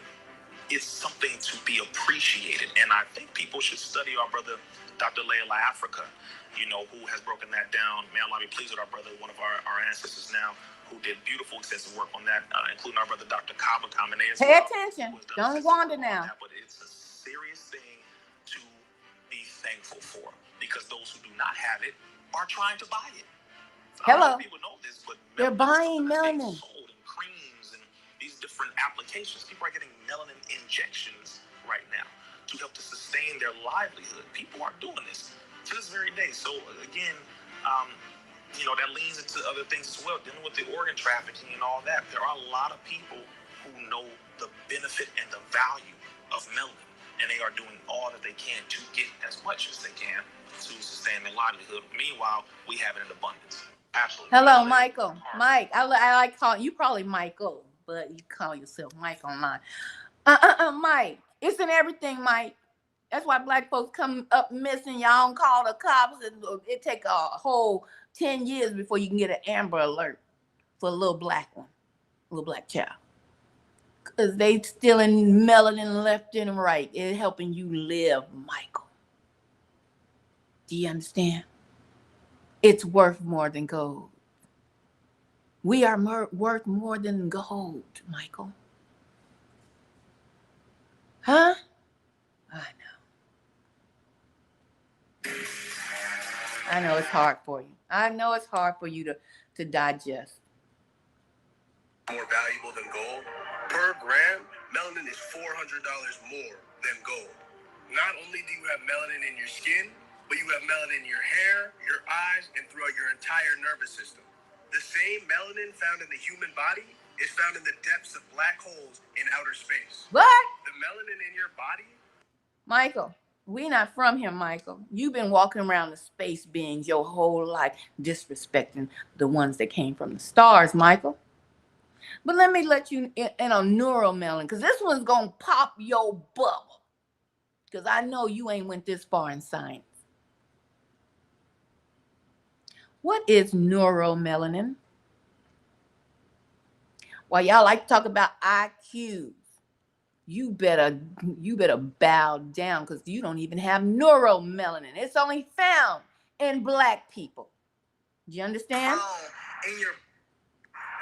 it's something to be appreciated. And I think people should study our brother, Dr. Layla Africa, you know, who has broken that down. May Allah be pleased with our brother, one of our ancestors now, who did beautiful, extensive work on that, including our brother, Dr. Kaba Kamene as Pay well. attention. Don't wander now. But it's a serious thing to be thankful for, because those who do not have it are trying to buy it. Hello. People know this, but they're buying melanin. Sold in creams and these different applications. People are getting melanin injections right now to help to sustain their livelihood. People are doing this to this very day. So again, you know, that leans into other things as well, dealing with the organ trafficking and all that. There are a lot of people who know the benefit and the value of melanin, and they are doing all that they can to get as much as they can to sustain their livelihood. Meanwhile, we have it in abundance. Absolutely. Hello, Michael. Mike. I like calling you, probably Michael, but you call yourself Mike online. Mike. It's in everything, Mike. That's why black folks come up missing. Y'all don't call the cops, and it take a whole 10 years before you can get an Amber Alert for a little black one, a little black child. Because they stealing melanin left and right. It's helping you live, Michael. Do you understand? It's worth more than gold. We are worth more than gold, Michael. Huh? I know it's hard for you. I know it's hard for you to digest. More valuable than gold. Per gram, melanin is $400 more than gold. Not only do you have melanin in your skin, but you have melanin in your hair, your eyes, and throughout your entire nervous system. The same melanin found in the human body is found in the depths of black holes in outer space. What? The melanin in your body? Michael, we're not from here, Michael. You've been walking around the space beings your whole life, disrespecting the ones that came from the stars, Michael. But let me let you in on neuromelanin, because this one's going to pop your bubble. Because I know you ain't went this far in science. What is neuromelanin? While y'all like to talk about IQs, you better bow down, because you don't even have neuromelanin. It's only found in black people. Do you understand?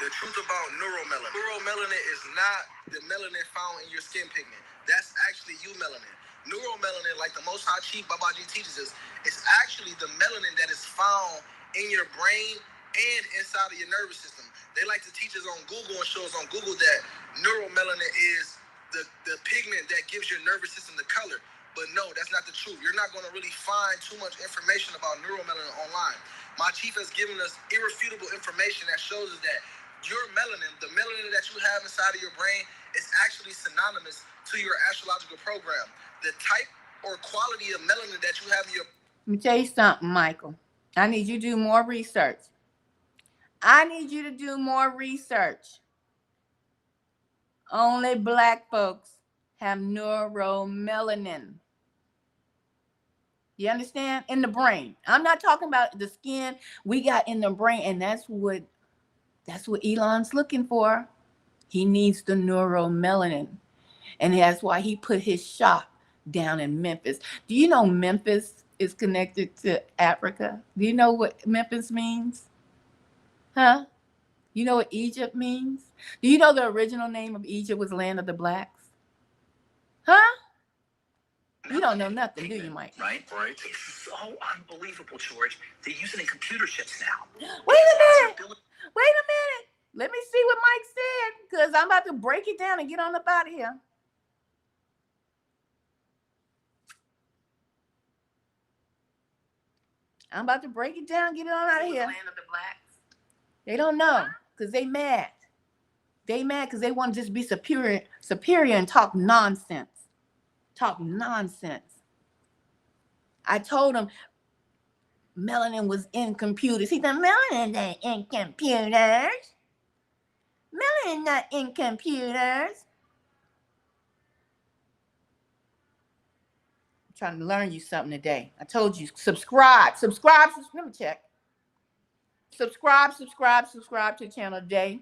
The truth about neuromelanin. Neuromelanin is not the melanin found in your skin pigment. That's actually eumelanin. Neuromelanin, like the Most High Chief Babaji teaches us, is actually the melanin that is found in your brain and inside of your nervous system. They like to teach us on Google and show us on Google that neuromelanin is the pigment that gives your nervous system the color. But no, that's not the truth. You're not going to really find too much information about neuromelanin online. My chief has given us irrefutable information that shows us that your melanin, the melanin that you have inside of your brain, is actually synonymous to your astrological program. The type or quality of melanin that you have in your... Let me tell you something, Michael. I need you to do more research. I need you to do more research. Only black folks have neuromelanin. You understand? In the brain. I'm not talking about the skin. We got in the brain, and that's what Elon's looking for. He needs the neuromelanin. And that's why he put his shop down in Memphis. Do you know Memphis is connected to Africa? Do you know what Memphis means? Huh? You know what Egypt means? Do you know the original name of Egypt was Land of the Blacks? Huh? You don't know nothing, do you, Mike? Right? Right. It's so unbelievable, George. They use it in computer chips now. Wait a minute. Let me see what Mike said, because I'm about to break it down and get on up out of here. I'm about to break it down, get it on out of here. Land of the blacks. They don't know, because they mad. They mad because they want to just be superior and talk nonsense. Talk nonsense. I told him Melanin was in computers. He said, Melanin ain't in computers. Melanin not in computers. I'm trying to learn you something today. I told you, subscribe. Let me check. Subscribe to the channel today.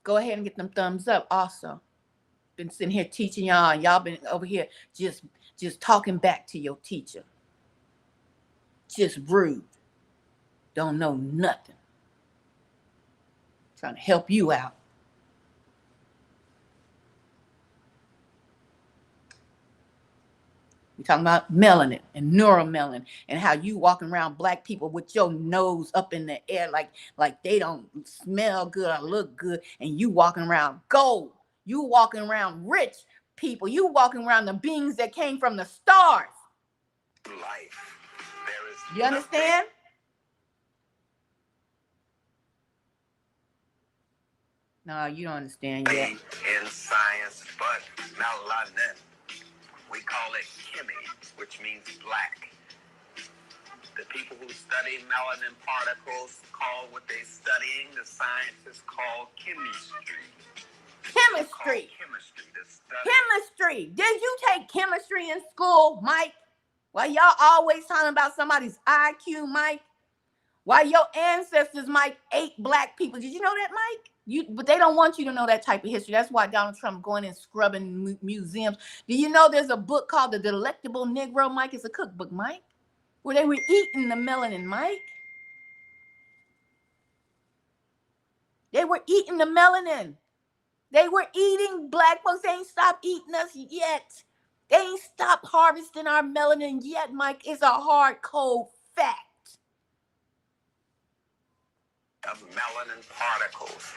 Go ahead and get them thumbs up also. Been sitting here teaching y'all, and y'all been over here just talking back to your teacher. Just rude. Don't know nothing. Trying to help you out. We're talking about melanin and neuromelanin and how you walking around black people with your nose up in the air like they don't smell good or look good, and you walking around gold. You walking around rich people. You walking around the beings that came from the stars. Life. There is You understand? No, you don't understand yet. in science, but melanin. We call it chemi, which means black. The people who study melanin particles call what they're studying, the scientists call chemistry. Chemistry. Chemistry. Chemistry. Did you take chemistry in school, Mike? Why y'all always talking about somebody's IQ, Mike? Why your ancestors, Mike, ate black people? Did you know that, Mike? But they don't want you to know that type of history. That's why Donald Trump going and scrubbing museums. Do you know there's a book called The Delectable Negro, Mike? It's a cookbook, Mike, where they were eating the melanin, Mike. They were eating the melanin. They were eating black folks. They ain't stopped eating us yet. They ain't stopped harvesting our melanin yet, Mike. It's a hard, cold fact. Of melanin particles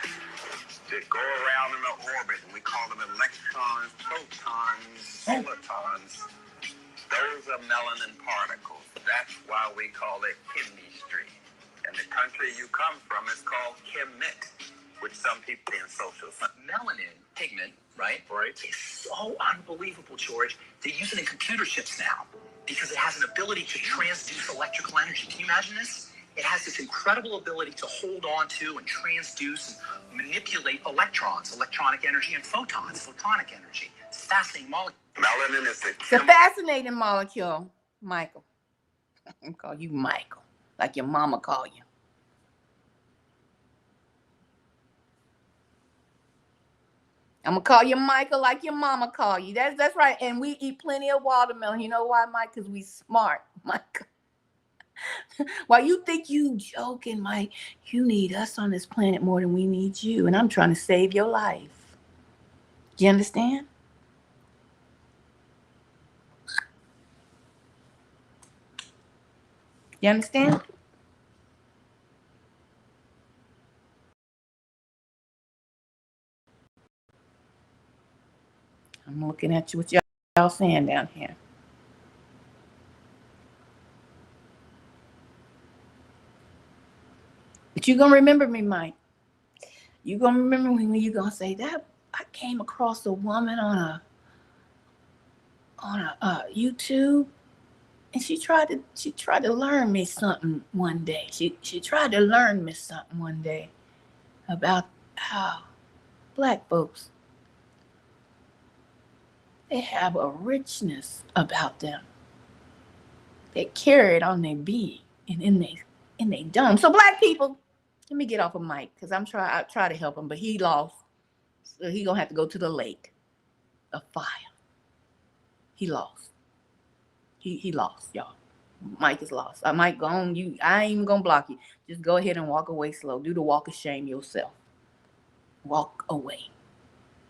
that go around in the orbit, and we call them electrons, protons, solitons. Those are melanin particles. That's why we call it chemistry. And the country you come from is called Kemet, which some people in social science. Melanin pigment, right? Right. It's so unbelievable, George. They use it in computer chips now because it has an ability to transduce electrical energy. Can you imagine this? It has this incredible ability to hold on to and transduce and manipulate electrons, electronic energy, and photons, photonic energy. It's a fascinating molecule. Melanin is It's a fascinating molecule, Michael. I'm call you Michael, like your mama call you. I'm gonna call you Michael like your mama call you. That's right. And we eat plenty of watermelon. You know why, Mike? Because we smart, Michael. Why you think you joking, Mike? You need us on this planet more than we need you. And I'm trying to save your life. You understand? You understand? I'm looking at you, what y'all saying down here. But you gonna remember me, Mike. You gonna remember me when you gonna say that I came across a woman on a YouTube, and she tried to learn me something one day. She tried to learn me something one day about how black folks, they have a richness about them. They carry it on their being and in they dome. So black people, let me get off of Mike because I try to help him, but he lost. So he gonna have to go to the lake of fire. He lost. He lost, y'all. Mike is lost. Mike, go on. I ain't even gonna block you. Just go ahead and walk away slow. Do the walk of shame yourself. Walk away.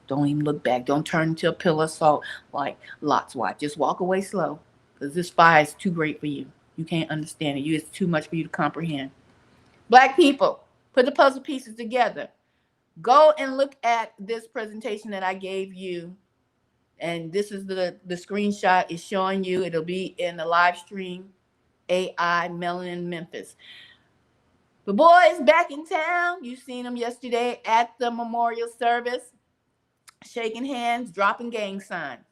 Don't even look back. Don't turn into a pillar of salt like Lot's wife. Just walk away slow, because this fire is too great for you. You can't understand it. It's too much for you to comprehend. Black people, put the puzzle pieces together. Go and look at this presentation that I gave you. And this is the screenshot is showing you. It'll be in the live stream. AI, Melanin, Memphis. The boys back in town. You seen them yesterday at the memorial service, shaking hands, dropping gang signs,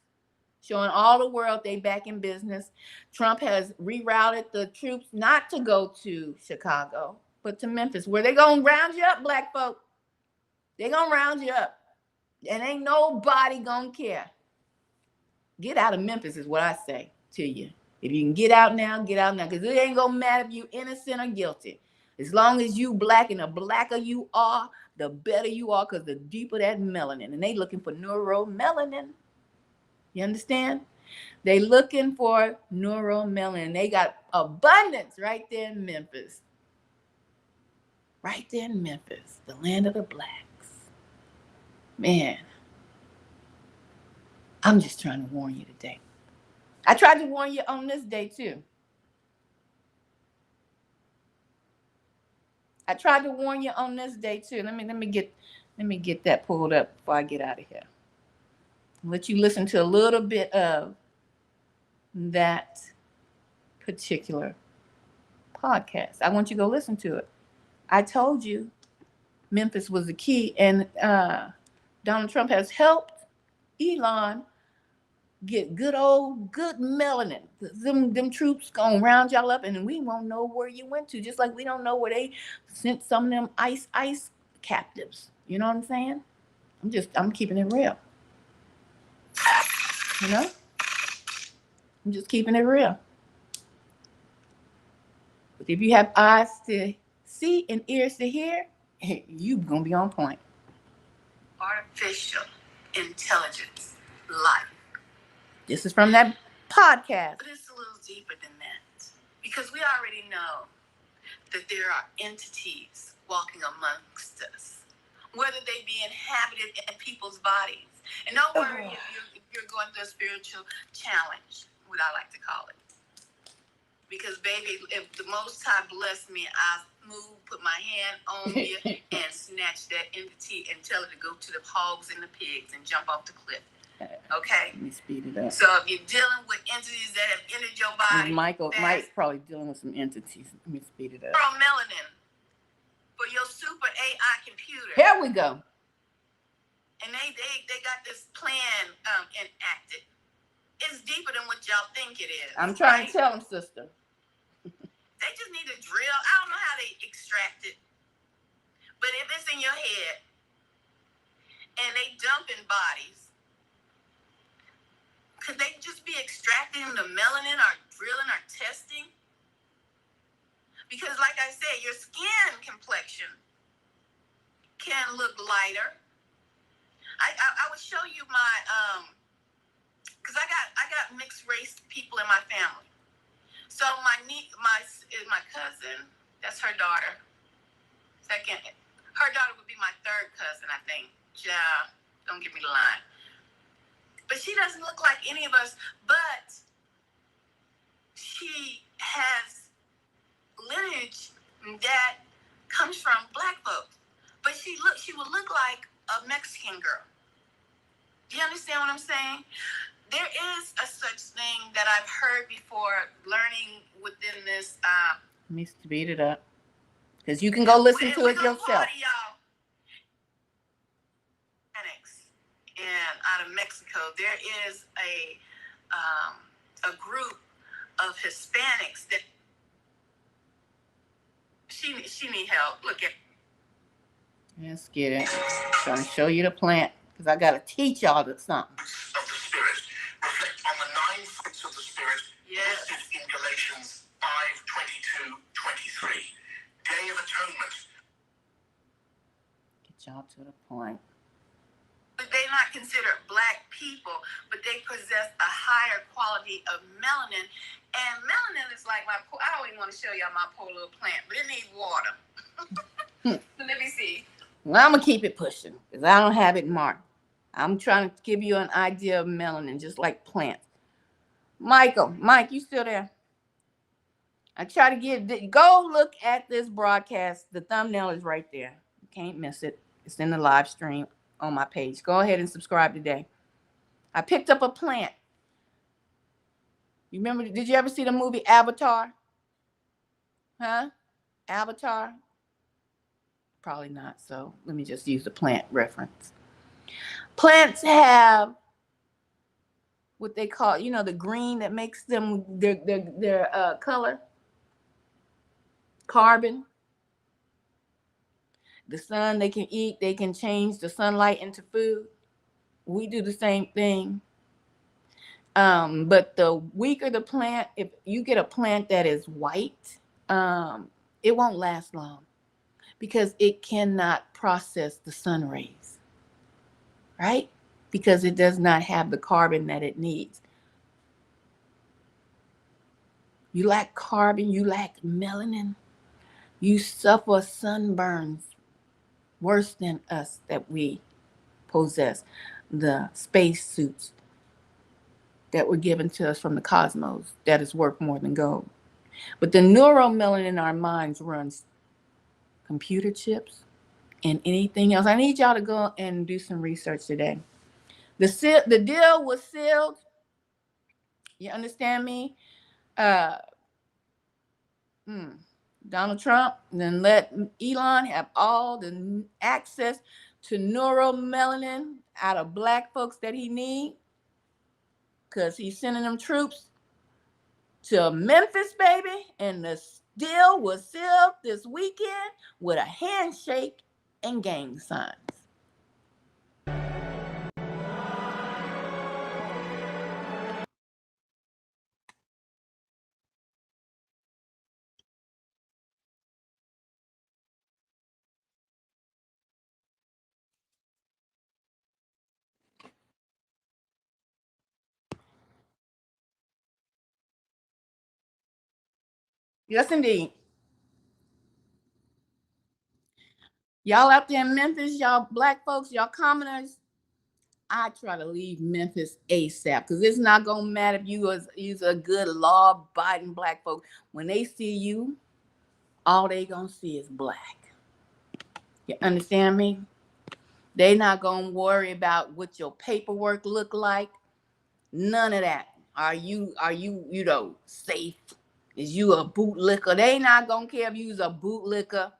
showing all the world they back in business. Trump has rerouted the troops not to go to Chicago, but to Memphis, where they gonna round you up, black folk. They gonna round you up, and ain't nobody gonna care. Get out of Memphis is what I say to you. If you can get out now, because it ain't gonna matter if you innocent or guilty. As long as you black, and the blacker you are, the better you are, because the deeper that melanin. And they looking for neuromelanin. You understand? They looking for neuromelanin. They got abundance right there in Memphis. Right there in Memphis, the land of the blacks. Man, I'm just trying to warn you today. I tried to warn you on this day too. Let me get that pulled up before I get out of here. Let you listen to a little bit of that particular podcast. I want you to go listen to it. I told you Memphis was the key, and Donald Trump has helped Elon get good melanin. Them troops gonna round y'all up, and we won't know where you went to, just like we don't know where they sent some of them ICE captives. You know what I'm saying? I'm keeping it real. You know? I'm just keeping it real. But if you have eyes to see and ears to hear, you gonna be on point. Artificial intelligence life. This is from that podcast. But it's a little deeper than that. Because we already know that there are entities walking amongst us, whether they be inhabited in people's bodies. And don't worry if you're going through a spiritual challenge, what I like to call it. Because, baby, if the Most High bless me, I put my hand on you and snatch that entity and tell it to go to the hogs and the pigs and jump off the cliff. Okay? Let me speed it up. So if you're dealing with entities that have entered your body, Mike's probably dealing with some entities. Let me speed it up. Melanin for your super AI computer. Here we go. And they got this plan enacted. It's deeper than what y'all think it is. I'm trying to tell them, sister. They just need to drill. I don't know how they extract it. But if it's in your head and they dump in bodies, could they just be extracting the melanin or drilling or testing? Because like I said, your skin complexion can look lighter. I would show you my because I got mixed race people in my family. So my cousin, that's her daughter. Second, her daughter would be my third cousin, I think. Yeah, don't give me the line. But she doesn't look like any of us, but she has lineage that comes from black folks. But she would look like a Mexican girl. Do you understand what I'm saying? There is a such thing that I've heard before, learning within this. Let me speed it up, because you can go listen to it yourself. Party, y'all. And out of Mexico, there is a group of Hispanics that she need help. Look at. Let's get it. I'm trying to show you the plant, because I got to teach y'all something. Of the Spirit. Reflect on the 9 fruits of the Spirit listed in Galatians 5:22-23. Day of Atonement. Get y'all to the point. But they're not considered black people, but they possess a higher quality of melanin. And melanin is like I don't even want to show y'all my poor little plant, but it needs water. So let me see. Well, I'm going to keep it pushing, because I don't have it marked. I'm trying to give you an idea of melanin, just like plants. Mike, you still there? I try to go look at this broadcast. The thumbnail is right there. You can't miss it. It's in the live stream on my page. Go ahead and subscribe today. I picked up a plant. You remember, did you ever see the movie Avatar? Huh? Avatar? Probably not. So let me just use the plant reference. Plants have what they call, the green that makes them their color. Carbon. The sun they can eat. They can change the sunlight into food. We do the same thing. But the weaker the plant, if you get a plant that is white, it won't last long because it cannot process the sun rays, right? Because it does not have the carbon that it needs. You lack carbon, you lack melanin, you suffer sunburns worse than us that we possess the space suits that were given to us from the cosmos that is worth more than gold. But the neuromelanin in our minds runs computer chips and anything else. I need y'all to go and do some research today. The deal was sealed. You understand me? Donald Trump then let Elon have all the access to neuromelanin out of black folks that he need, because he's sending them troops to Memphis, baby. And the deal was sealed this weekend with a handshake and gang signs. Yes, indeed. Y'all out there in Memphis, y'all black folks, y'all commoners, I try to leave Memphis ASAP, because it's not going to matter if you's a good law-abiding black folk. When they see you, all they going to see is black. You understand me? They not going to worry about what your paperwork look like. None of that. Are you safe? Is you a bootlicker? They not going to care if you's a bootlicker,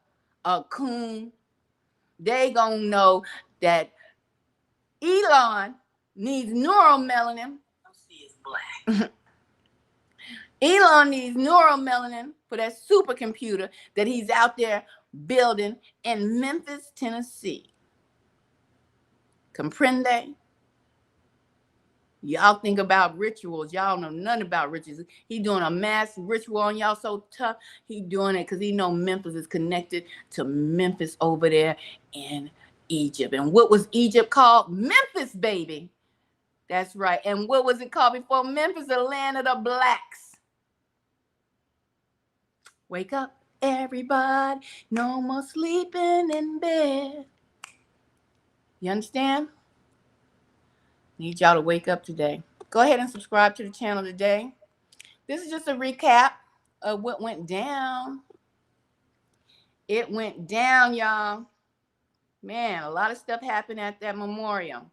a coon. They going to know that Elon needs neuromelanin. See, it's black. Elon needs neuromelanin for that supercomputer that he's out there building in Memphis, Tennessee. Comprende? Y'all think about rituals. Y'all know nothing about rituals. He doing a mass ritual on y'all so tough. He doing it because he know Memphis is connected to Memphis over there in Egypt. And what was Egypt called? Memphis, baby. That's right. And what was it called before Memphis? The land of the blacks. Wake up, everybody. No more sleeping in bed. You understand? Need y'all to wake up today. Go ahead and subscribe to the channel today. This is just a recap of what went down. It went down, y'all. Man, a lot of stuff happened at that memorial.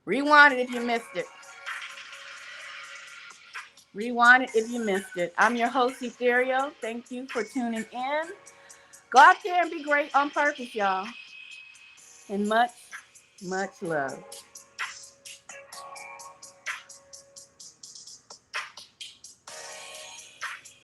Rewind it if you missed it. Rewind it if you missed it. I'm your host, Ethereal. Thank you for tuning in. Go out there and be great on purpose, y'all. And much, much love.